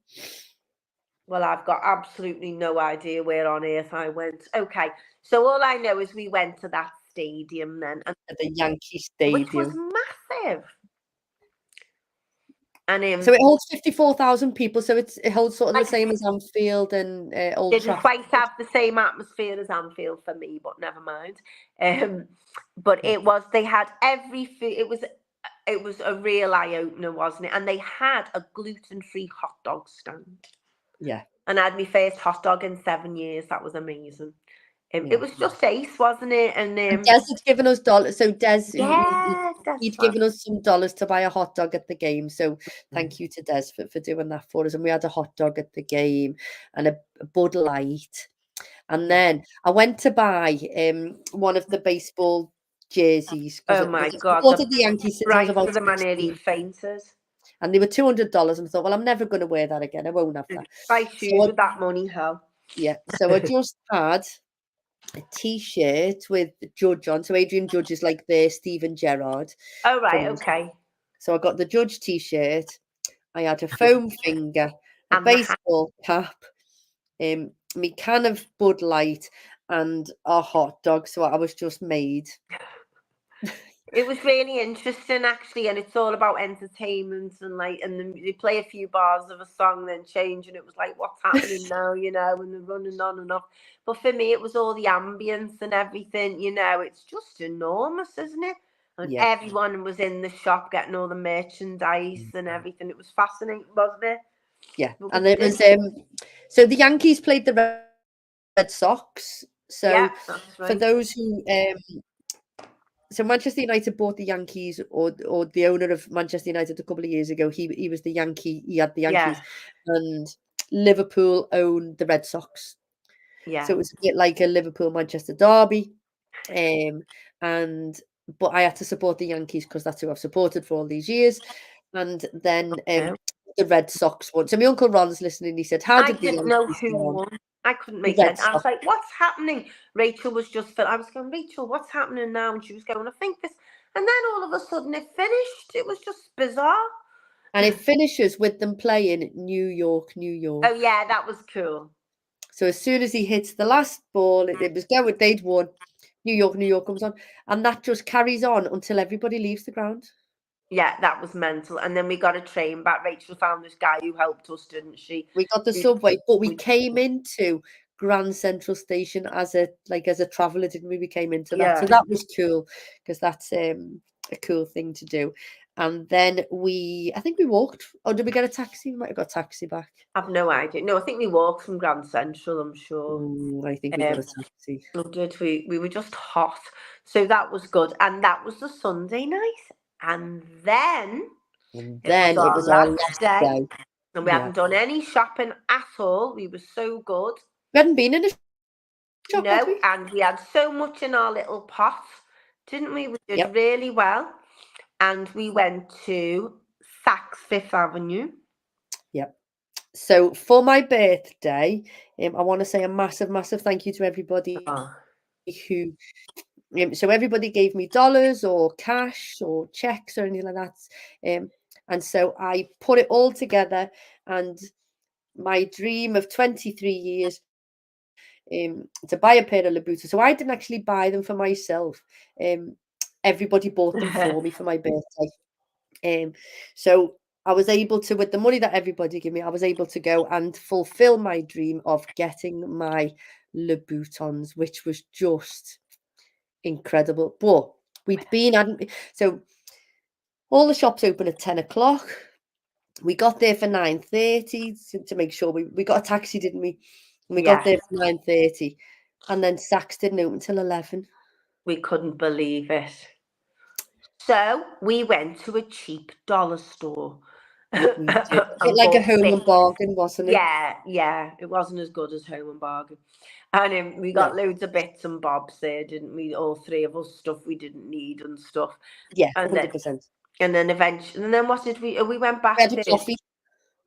Well, I've got absolutely no idea where on earth I went. Okay, so all I know is we went to that stadium then, and At the Yankee which was Stadium. massive. And So it holds 54,000 people, so it holds sort of the like, same as Anfield and Old didn't Trafford. quite have the same atmosphere as Anfield for me, but never mind. But it was, they had every food. It was a real eye opener, wasn't it? And they had a gluten-free hot dog stand. Yeah. And I had my first hot dog in 7 years. That was amazing. Yeah. It was just ace, wasn't it? And Des had given us dollars. So Des, yeah, he'd given us some dollars to buy a hot dog at the game. So thank you to Des for doing that for us. And we had a hot dog at the game and a Bud Light. And then I went to buy one of the baseball jerseys. Oh my God. All of the Yankees since I was about For the man 16. nearly fainted. And they were $200. And I thought, well, I'm never going to wear that again. I won't have that. Buy shoes with that money, hell. Yeah. So I just had a T-shirt with Judge on. So Adrian Judge is like the Steven Gerrard. Oh, right. Okay. So I got the Judge T-shirt. I had a foam finger, a And baseball cap, me can of Bud Light, and a hot dog. So I was just made. It was really interesting, actually, and it's all about entertainment and then they play a few bars of a song, then change, and it was like, what's happening now, and they're running on and off. But for me, it was all the ambience and everything, it's just enormous, isn't it? And everyone was in the shop getting all the merchandise and everything. It was fascinating, wasn't it? Yeah, and it was so the Yankees played the Red Sox. So yeah, that's right. For those who so Manchester United bought the Yankees, or the owner of Manchester United a couple of years ago. He was the Yankee. He had the Yankees, and Liverpool owned the Red Sox. Yeah. So it was a bit like a Liverpool Manchester derby, but I had to support the Yankees because that's who I've supported for all these years. And then the Red Sox won. So my Uncle Ron's listening. He said, "How did I didn't know who won? I couldn't make it. I was like, what's happening? Rachel was I was going, Rachel, what's happening now? And she was going, I think this. And then all of a sudden it finished. It was just bizarre. And it finishes with them playing New York, New York. Oh, yeah, that was cool. So as soon as he hits the last ball, it was going, they'd won. New York, New York comes on. And that just carries on until everybody leaves the ground. Yeah, that was mental. And then we got a train back. Rachel found this guy who helped us, didn't she? We got the subway, but we came into Grand Central Station as a traveller, didn't we? We came into that. So that was cool, because that's a cool thing to do. And then I think we walked, or did we get a taxi? We might have got a taxi back. I've no idea. No, I think we walked from Grand Central, I'm sure. I think we got a taxi. Oh, did we? We were just hot. So that was good. And that was the Sunday night. And then it was our last day. And we hadn't done any shopping at all. We were so good. We hadn't been in a shop. No, and we had so much in our little pot, didn't we? We did really well. And we went to Saks Fifth Avenue. Yep. So for my birthday, I want to say a massive, massive thank you to everybody who. So everybody gave me dollars or cash or checks or anything like that. And so I put it all together, and my dream of 23 years to buy a pair of Louboutin. So I didn't actually buy them for myself. Everybody bought them for me for my birthday. So I was able to, with the money that everybody gave me, I was able to go and fulfill my dream of getting my Louboutins, which was just incredible. But so all the shops open at 10 o'clock. We got there for 9:30 to make sure we got a taxi, didn't we? And we got there for 9:30, and then Saks didn't open until 11. We couldn't believe it. So we went to a cheap dollar store. Like a Home and Bargain, wasn't it? Yeah. It wasn't as good as Home and Bargain. And we got loads of bits and bobs there, didn't we? All three of us, stuff we didn't need and stuff. Yeah, 100%. And then eventually, and then what did we? We went back. We had a coffee.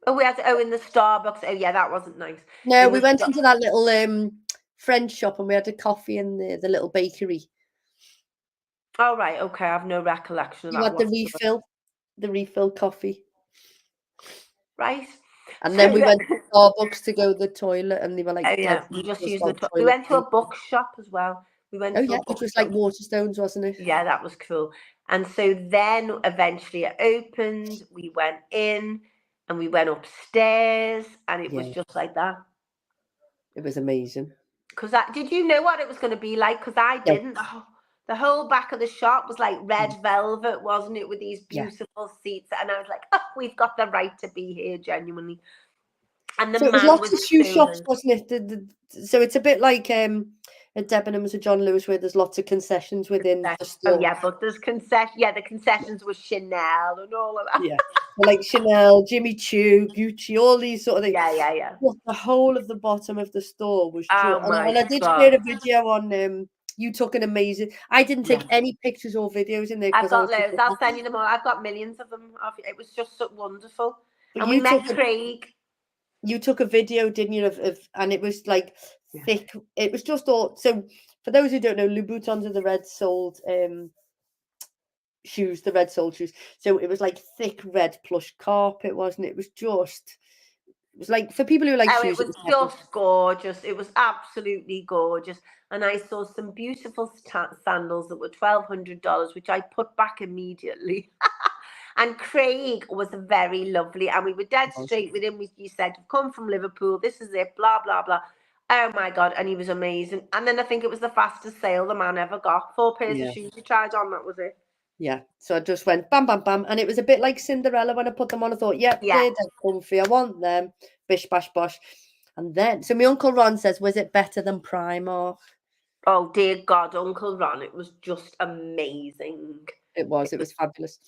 Oh, we had in the Starbucks. Oh, yeah, that wasn't nice. No, we went into that little French shop, and we had a coffee in the little bakery. Oh, right, okay, I have no recollection of You that had whatsoever. the refill coffee. Right. And So then we then, went to Starbucks to go to the toilet, and they were like oh dead yeah, we rude to just us used the. about We toilet went to a paper. bookshop as well. We went Oh to a yeah, which was like bookshop. Waterstones, wasn't it? Yeah, that was cool. And so then eventually it opened. We went in, and we went upstairs, and it was Yeah, just like that. it was amazing. Because did you know what it was going to be like? Because I No, didn't. The whole back of the shop was like red velvet, wasn't it, with these yeah. beautiful seats? And I was like, oh, we've got the right to be here, genuinely. And the So it was man lots was of shoe so shops, nice. wasn't it? So it's a bit like at Debenhams or John Lewis, where there's lots of concessions within the Oh store. yeah, but there's concession. Yeah, the concessions were Chanel and all of that. Yeah, so like Chanel, Jimmy Choo, Gucci, all these sort of things. Yeah. But the whole of the bottom of the store was just, Oh my and I did share god. a video on. You took an amazing. I didn't take Yeah. any pictures or videos in there I've because I got was. loads. I'll send you them all. I've got millions of them. It was just so wonderful. But And we met Craig. you took a video, didn't you? Of and it was like Yeah. thick. It was just all. So for those who don't know, Louboutins are the red soled shoes, the red soled shoes. So it was like thick red plush carpet, wasn't it? It was just. It was like for people who like Oh, it shoes. It was was heaven. just gorgeous. It was absolutely gorgeous. And I saw some beautiful sandals that were $1,200, which I put back immediately. And Craig was very lovely. And we were dead straight with him. You said, you've come from Liverpool. This is it, blah, blah, blah. Oh my God. And he was amazing. And then I think it was the fastest sale the man ever got. 4 pairs of Yeah. shoes he tried on. That was it. Yeah, so I just went bam, bam, bam, and it was a bit like Cinderella when I put them on. I thought, yep, Yeah. they're dead comfy. I want them. Bish, bash, bosh. And then, so my Uncle Ron says, was it better than Primark? Oh, dear God, Uncle Ron. It was just amazing. It was fabulous.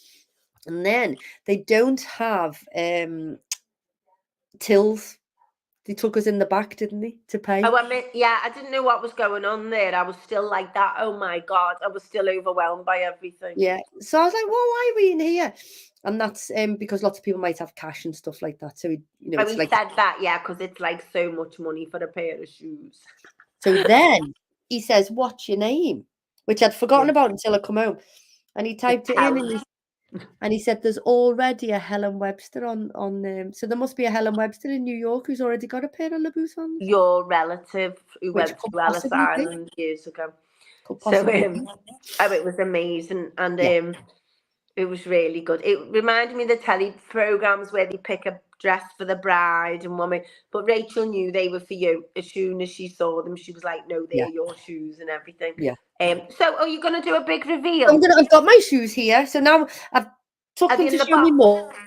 And then they don't have tills. They took us in the back, didn't they, to pay? Oh, I mean, yeah, I didn't know what was going on there. I was still like that. Oh my God, I was still overwhelmed by everything. Yeah. So I was like, well, why are we in here? And that's because lots of people might have cash and stuff like that. So, it's He like. said that, yeah, because it's like so much money for a pair of shoes. So then he says, what's your name? Which I'd forgotten about until I come home. And he typed it in and he said, there's already a Helen Webster on so there must be a Helen Webster in New York who's already got a pair of Louboutins. Your relative who Which went could to Ellis possibly be. Island years ago. Could So, possibly be. oh, it was amazing. And Yeah. it was really good. It reminded me of the telly programs where they pick a dress for the bride and woman. But Rachel knew they were for you. As soon as she saw them, she was like, no, they're Yeah. your shoes and everything. Yeah. So are you going to do a big reveal? I've got my shoes here. So now I've took Are them they to in the show me box?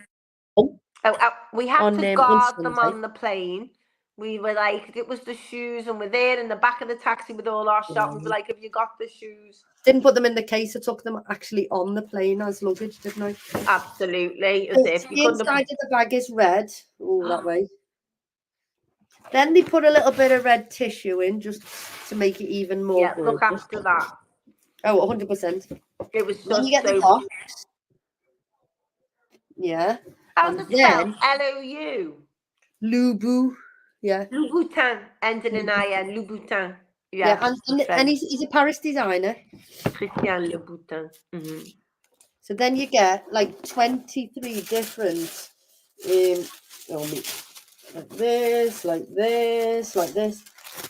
more. We had on to guard them Sunday. on the plane. We were like, it was the shoes, and we're there in the back of the taxi with all our shop. We were like, have you got the shoes? Didn't put them in the case. I took them actually on the plane as luggage, didn't I? Absolutely. As So if the you couldn't inside of the bag is red. Oh, that way. Then they put a little bit of red tissue in just to make it even more. Yeah, look after that. Oh, 100%. It was Then you just get the so. box. Yeah. How's And it spelled? then Lou. Loubou. Yeah. Louboutin. Ended in IN. Louboutin. Yeah. Yeah. And he's a Paris designer. Christian Louboutin. Mm-hmm. So then you get like 23 different like this, like this, like this,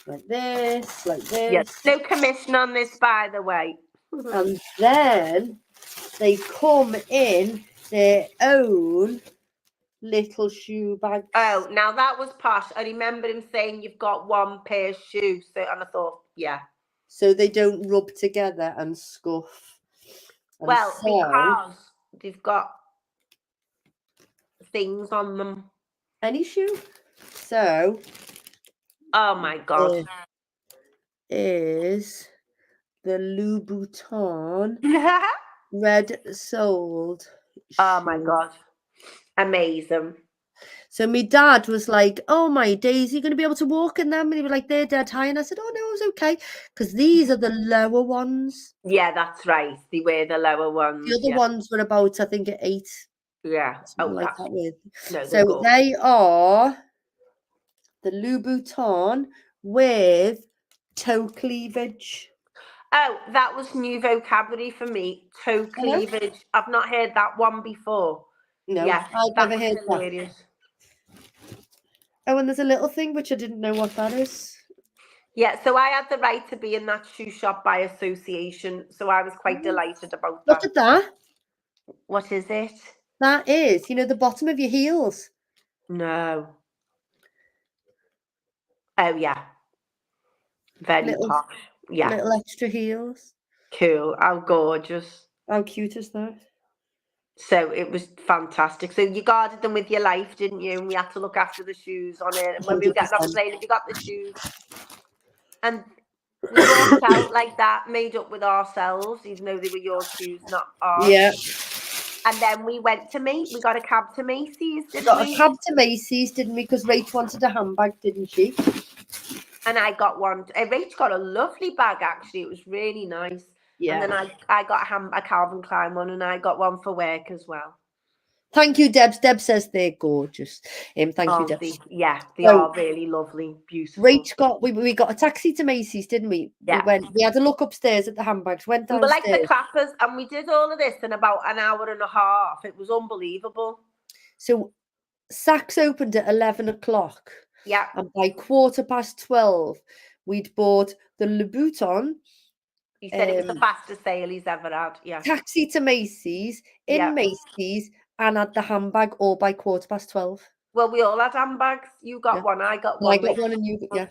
like this, like this. Yes. No commission on this, by the way. And then they come in their own little shoe bags. Oh, now that was posh. I remember him saying you've got one pair of shoes. So, and I thought, yeah. So they don't rub together and scuff. And well, so, because they've got things on them. Any shoe. So. Oh my God. Is the Louboutin red soled. Oh my God. Amazing. So my dad was like, oh my days, you're going to be able to walk in them? And he was like, they're dead high. And I said, oh no, it's okay. Because these are the lower ones. Yeah, that's right. They were the lower ones. The other ones were about, I think, at 8. Yeah. Like that with. No, so they are the Louboutin with toe cleavage. Oh, that was new vocabulary for me. Toe Hello? cleavage. I've not heard that one before. No, Yeah, I've that never was heard that. hilarious. Oh, and there's a little thing which I didn't know what that is. Yeah, so I had the right to be in that shoe shop by association, so I was quite delighted about Look that. at that. What is it? That is, the bottom of your heels. No. Oh, yeah. Very Little, posh. Yeah. little extra heels. Cool. How gorgeous. How cute is that? So it was fantastic. So you guarded them with your life, didn't you? And we had to look after the shoes on it. And when we were getting off the 100%. plane, have you got the shoes? And we walked out like that, made up with ourselves, even though they were your shoes, not ours. Yeah. And then we went to we got a cab to Macy's, didn't Got we? a cab to Macy's, didn't we? Because Rach wanted a handbag, didn't she? And I got one. Rach got a lovely bag, actually. It was really nice. Yeah. And then I got a Calvin Klein one, and I got one for work as well. Thank you, Debs. Deb says they're gorgeous. Thank you, Deb. They are really lovely, beautiful. Rach we got a taxi to Macy's, didn't we? Yeah. We had a look upstairs at the handbags, went downstairs. We were like the clappers, and we did all of this in about an hour and a half. It was unbelievable. So Saks opened at 11 o'clock. Yeah. And by 12:15, we'd bought the Louboutin. He said it was the fastest sale he's ever had. Yeah. Taxi to Macy's, Macy's, and had the handbag all by 12:15. Well, we all had handbags. You got one, I got one. I got one, and you got, yeah.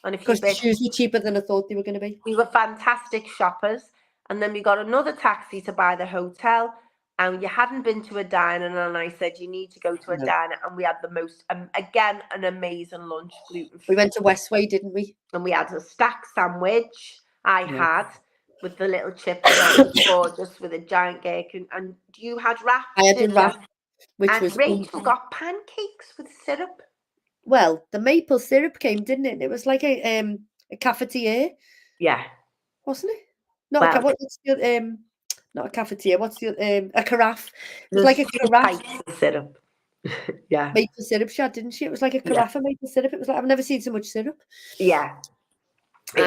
And if because the shoes were cheaper than I thought they were going to be. We were fantastic shoppers. And then we got another taxi to buy the hotel. And you hadn't been to a diner, and I said, you need to go to a diner. And we had the most, again, an amazing lunch, gluten-free. We went to Westway, didn't we? And we had a stack sandwich I had with the little chips on, gorgeous, with a giant gherkin. And you had wraps. I had a wrap, which and was... Rachel got pancakes with syrup. Well, the maple syrup came, didn't it? It was like a cafetiere. Yeah. Wasn't it? Not a cafetiere. What's the a carafe? It was like a carafe of syrup. Yeah. Maple syrup she had, didn't she? It was like a carafe of maple syrup. It was like, I've never seen so much syrup. Yeah. She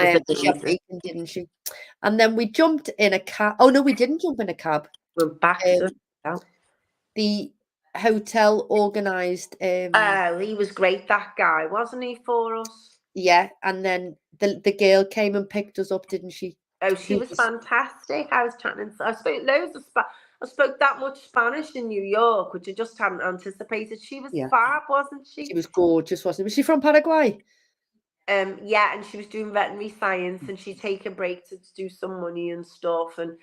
had bacon, didn't she? And then we jumped in a cab. Oh no, we didn't jump in a cab. We're back to the hotel organised. Oh, he was great, that guy, wasn't he, for us? Yeah, and then the girl came and picked us up, didn't she? Oh, she was fantastic. I was chatting. I spoke loads of I spoke that much Spanish in New York, which I just hadn't anticipated. She was fab, wasn't she? She was gorgeous, wasn't she? Was she from Paraguay? Yeah, and she was doing veterinary science, and she'd take a break to do some money and stuff, and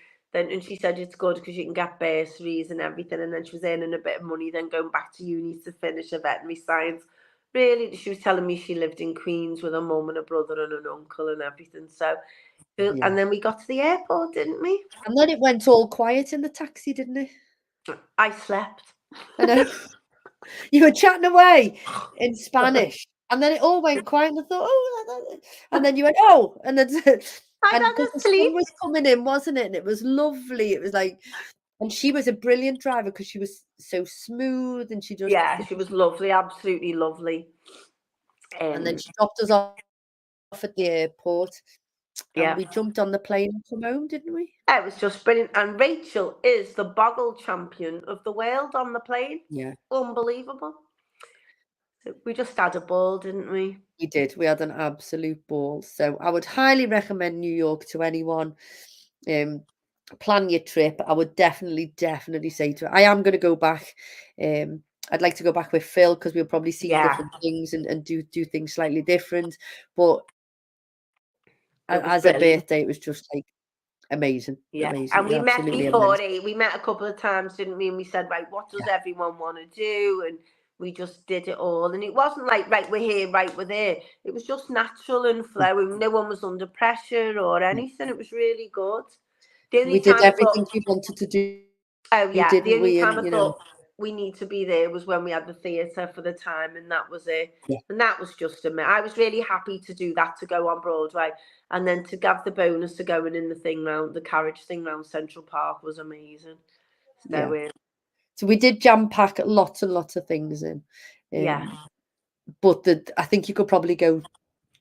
she said it's good because you can get bursaries and everything, and then she was earning a bit of money, then going back to uni to finish her veterinary science. Really, she was telling me she lived in Queens with her mum and a brother and an uncle and everything. So, and then we got to the airport, didn't we? And then it went all quiet in the taxi, didn't it? I slept. I know. You were chatting away in Spanish, and then it all went quiet, and I thought, oh, and then you went, oh, and then the sun was coming in, wasn't it? And it was lovely. It was like, and she was a brilliant driver because she was so smooth, and she just she was lovely, absolutely lovely. And then she dropped us off at the airport. Yeah, and we jumped on the plane and come home, didn't we? It was just brilliant. And Rachel is the boggle champion of the world on the plane. Yeah, unbelievable. So we just had a ball, didn't we? We did. We had an absolute ball. So I would highly recommend New York to anyone. Plan your trip. I would definitely say to it. I am going to go back. I'd like to go back with Phil because we'll probably see different things and do things slightly different. But as a birthday, it was just like amazing. Yeah, amazing. And we met before. We met a couple of times, didn't we? And we said, right, what does everyone want to do? And we just did it all. And it wasn't like, right, we're here, right, we're there. It was just natural and flowing. No one was under pressure or anything. It was really good. We did everything we wanted to do. Oh, yeah. The only time I thought we need to be there was when we had the theatre for the time, and that was it. Yeah. And that was just I was really happy to do that, to go on Broadway, and then to have the bonus to going in the carriage thing round Central Park was amazing. So we did jam pack lots and lots of things in. But I think you could probably go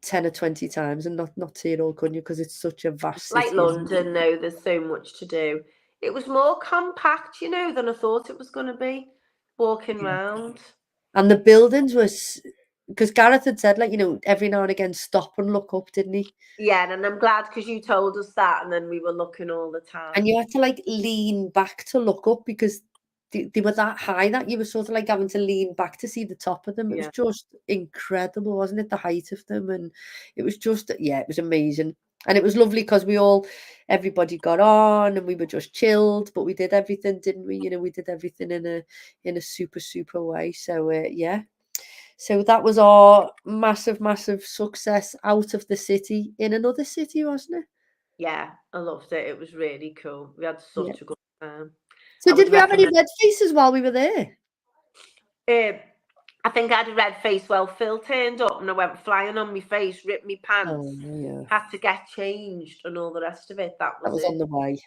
10 or 20 times and not see it all, couldn't you? Because it's such a vast Like city, isn't it? London, though, there's so much to do. It was more compact, you know, than I thought it was going to be, walking Yeah. round. And the buildings was because Gareth had said, like, you know, every now and again stop and look up, didn't he? Yeah, and I'm glad because you told us that, and then we were looking all the And time. you had to like lean back to look up because they were that high that you were sort of like having to lean back to see the top of them. It was Yeah. just incredible, wasn't it? The height of them, and it was just, yeah, it was amazing. And it was lovely because everybody got on and we were just chilled, but we did everything, didn't we? You know, we did everything in a super way. So yeah. So that was our massive success out of the city in another city, wasn't it? Yeah, I loved it. It was really cool. We had Yeah. such a good time. So I would did we have any recommend. red faces while we were there? I think I had a red face. Well, Phil turned up and I went flying on my face, ripped my Oh, pants, yeah. had to get changed, and all the rest of it. That That was was on it. the way.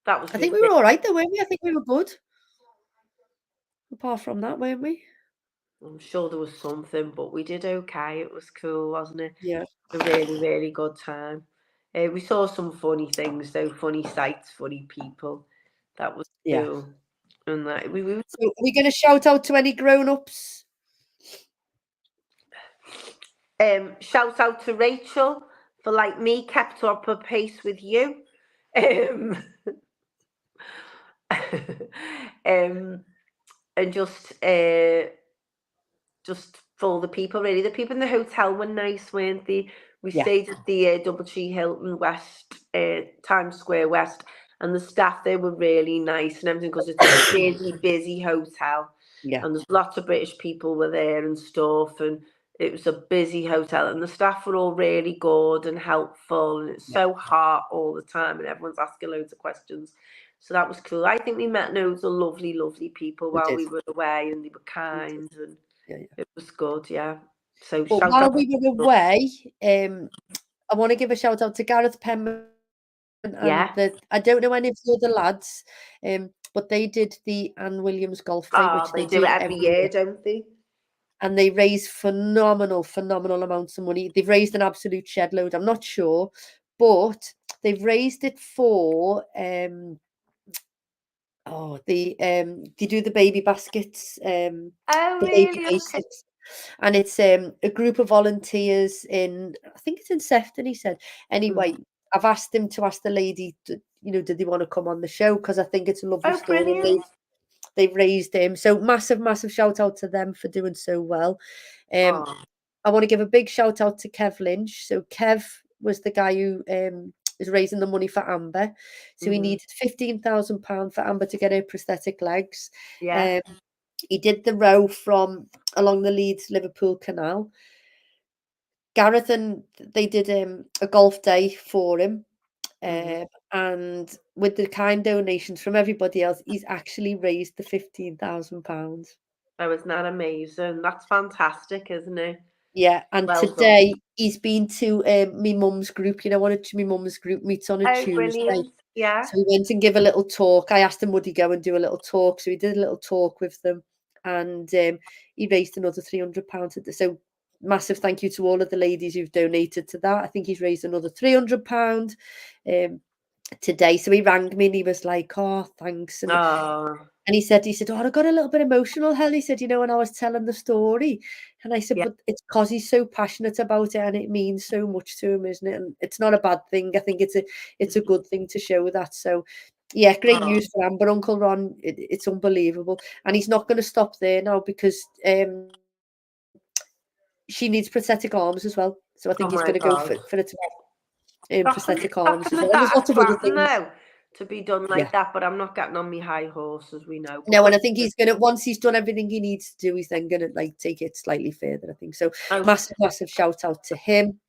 That was I think just we it. were all right though, weren't we? I think we were good. Apart from that, weren't we? I'm sure there was something, but we did okay. It was cool, wasn't it? Yeah. A really good time. We saw some funny things, though, funny sights, funny people. That was Yeah. cool. And that we So are we going to shout out to any grown-ups? shout out to Rachel for, like me, kept up a pace with you. And just for the people, really. The people in the hotel were nice, weren't they? We Yeah. stayed at the DoubleTree Hilton West, Times Square West, and the staff there were really nice and everything because it's a busy hotel. Yeah. And there's lots of British people were there and stuff, and it was a busy hotel, and the staff were all really good and helpful, and it's so hot all the time, and everyone's asking loads of questions. So that was cool. I think we met loads of lovely people We while did. we were away, and they were We did. kind, and Yeah. it was good, yeah. So But shout while out. we were away, I want to give a shout out to Gareth Penman and Yeah. I don't know any of the other lads, but they did the Anne Williams Golf Day, Oh, which they they do it do every every year, year. don't they? And they raise phenomenal amounts of money. They've raised an absolute shed load. I'm not sure, but they've raised it for they do the baby baskets, Oh, the baby really? Okay. basics, and it's a group of volunteers in, I think it's in Sefton, he said. Anyway, I've asked him to ask the lady, you know, did they want to come on the show? Because I think it's a lovely Oh, story. brilliant. They've raised him. So massive shout out to them for doing so well. Oh, I want to give a big shout out to Kev Lynch. So Kev was the guy who is raising the money for Amber. So he needed £15,000 for Amber to get her prosthetic legs. yeah. He did the row from along the Leeds Liverpool Canal. Gareth and they did a golf day for him. And with the kind donations from everybody else, he's actually raised the £15,000. Oh, isn't that amazing? That's fantastic, isn't it? Yeah, and Well done. today he's been to me mum's group. You know, my mum's group meets on a Oh, Tuesday. brilliant. Yeah. So he went and give a little talk. I asked him would he go and do a little talk. So he did a little talk with them, and he raised another £300. So massive thank you to all of the ladies who've donated to that. I think he's raised another £300 today. So he rang me and he was like, "Oh, thanks." Oh, And he said, "Oh, I got a little bit emotional, Hell." He said, "You know, when I was telling the story." And I said, yeah. "But it's because he's so passionate about it and it means so much to him, isn't it? And it's not a bad thing. I think it's a good thing to show that." So, yeah, great Oh, news for Amber. Uncle Ron, it's unbelievable. And he's not going to stop there now because she needs prosthetic arms as well. So I oh think he's my going to go God. for it to prosthetic arms That's as an well. And there's lots of other exciting things. now to be done Yeah. like that, but I'm not getting on my high horse, as we know. But No, and I think he's gonna once he's done everything he needs to do, he's then gonna like take it slightly further. I think so. Oh, Massive shout out to him.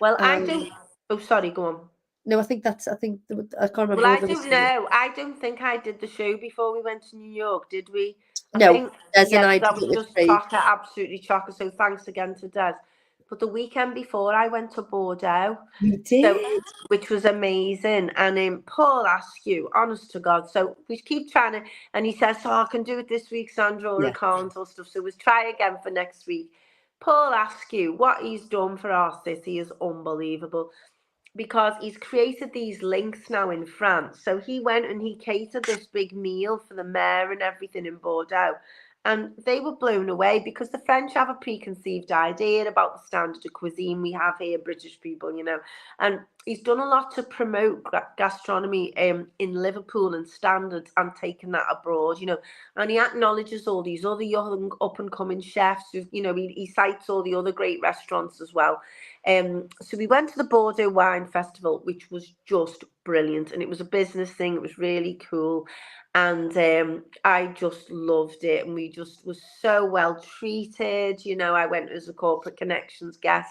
well, I don't. Oh, sorry, go on. No, I think I can't remember. Well, I whether don't know. I don't think I did the show before we went to New York, did we? I No, think, Des and yeah, I that did was it with just Craig. chocker, absolutely chocker. So thanks again to Des. But the weekend before, I went to Bordeaux. You did? Which was amazing. And Paul asked you, honest to God. So we keep trying to, and he says, "Oh, I can do it this week, Sandra, or I can't," or stuff. So we'll try again for next week. Paul Askew, what he's done for our city is unbelievable, because he's created these links now in France. So he went and he catered this big meal for the mayor and everything in Bordeaux. And they were blown away, because the French have a preconceived idea about the standard of cuisine we have here, British people, you know. And he's done a lot to promote gastronomy in Liverpool and standards, and taking that abroad, you know. And he acknowledges all these other young up and coming chefs. You know, he cites all the other great restaurants as well. So we went to the Bordeaux Wine Festival, which was just brilliant, and it was a business thing. It was really cool, and I just loved it, and we just was so well treated. You know, I went as a corporate connections guest,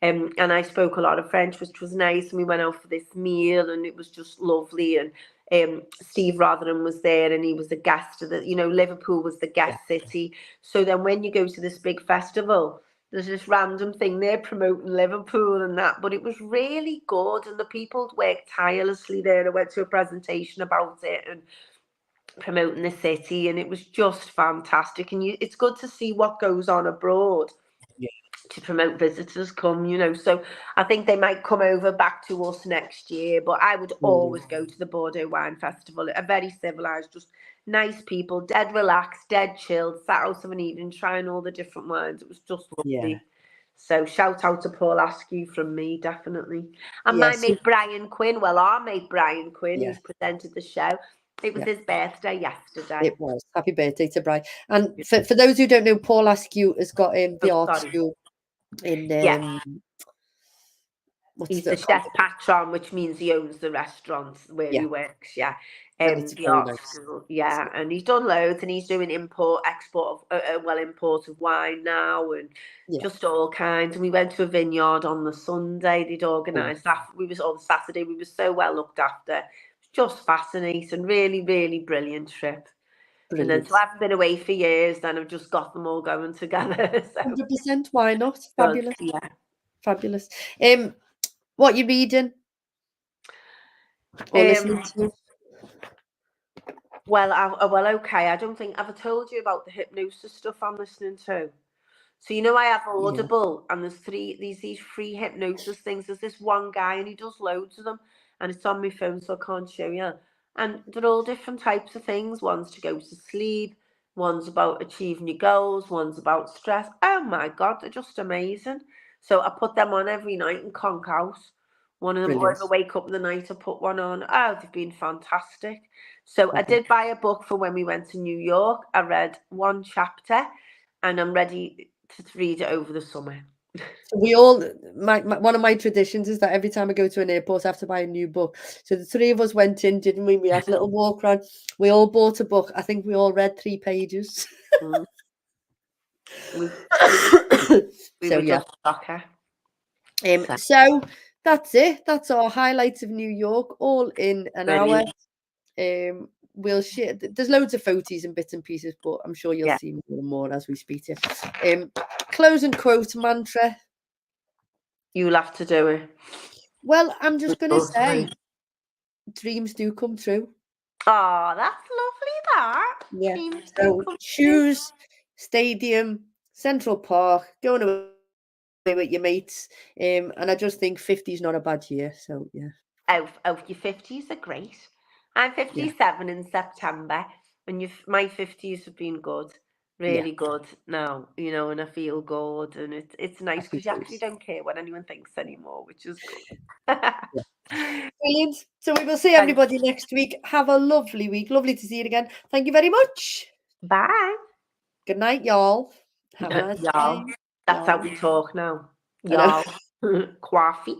and I spoke a lot of French, which was nice. And we went out for this meal, and it was just lovely. And Steve Rotherham was there, and he was the guest of the, you know, Liverpool was the guest city. So then when you go to this big festival, there's this random thing they're promoting Liverpool and that, but it was really good, and the people worked tirelessly there. I went to a presentation about it and promoting the city, and it was just fantastic. And it's good to see what goes on abroad to promote visitors come, you know. So I think they might come over back to us next year, but I would always go to the Bordeaux Wine Festival. A very civilized, just nice people, dead relaxed, dead chilled, sat out of an evening trying all the different wines. It was just lovely. So shout out to Paul Askew from me, definitely. And my mate Brian Quinn, well, our mate Brian Quinn, who's presented the show, it was his birthday yesterday. It was. Happy birthday to Brian. And for those who don't know, Paul Askew has got the art school in he's the chef patron, which means he owns the restaurant where he works. The art school. And he's done loads, and he's doing import export of import of wine now, and just all kinds. And we went to a vineyard on the Sunday. They'd organised that. We was on Saturday. We were so well looked after. Just fascinating, really, really brilliant trip. Brilliant. And then, so I've been away for years, then I've just got them all going together. So. 100%, why not? Fabulous. Fabulous. What you reading? Or listening to? Well, okay. I don't think I've told you about the hypnosis stuff I'm listening to. So you know, I have Audible, and there's these free hypnosis things. There's this one guy, and he does loads of them, and it's on my phone, so I can't show you. And they're all different types of things. One's to go to sleep, one's about achieving your goals, one's about stress. Oh my God, they're just amazing. So I put them on every night and conk out. One of them, or if I wake up in the night, I put one on. Oh, they've been fantastic. So I did buy a book for when we went to New York. I read one chapter, and I'm ready to read it over the summer. We all, one of my traditions is that every time I go to an airport, I have to buy a new book. So the three of us went in, didn't we? We had a little walk around. We all bought a book. I think we all read 3 pages. So that's it. That's our highlights of New York, all in an hour. We'll share. There's loads of photos and bits and pieces, but I'm sure you'll see more and more as we speak to you. Closing quote mantra. You'll have to do it. Well, I'm just going to say, dreams do come true. Oh, that's lovely, that. Yeah. So choose stadium, Central Park, going away with your mates. And I just think 50 is not a bad year. So, yeah. Oh, your 50s are great. I'm 57 in September, and my 50s have been good. Really good now, you know, and I feel good, and it's nice because you actually don't care what anyone thinks anymore, which is good. Brilliant. So we will see everybody next week. Have a lovely week. Lovely to see you again. Thank you very much. Bye. Good night, y'all. Have a nice y'all. day. That's how we talk now. Y'all. Coffee.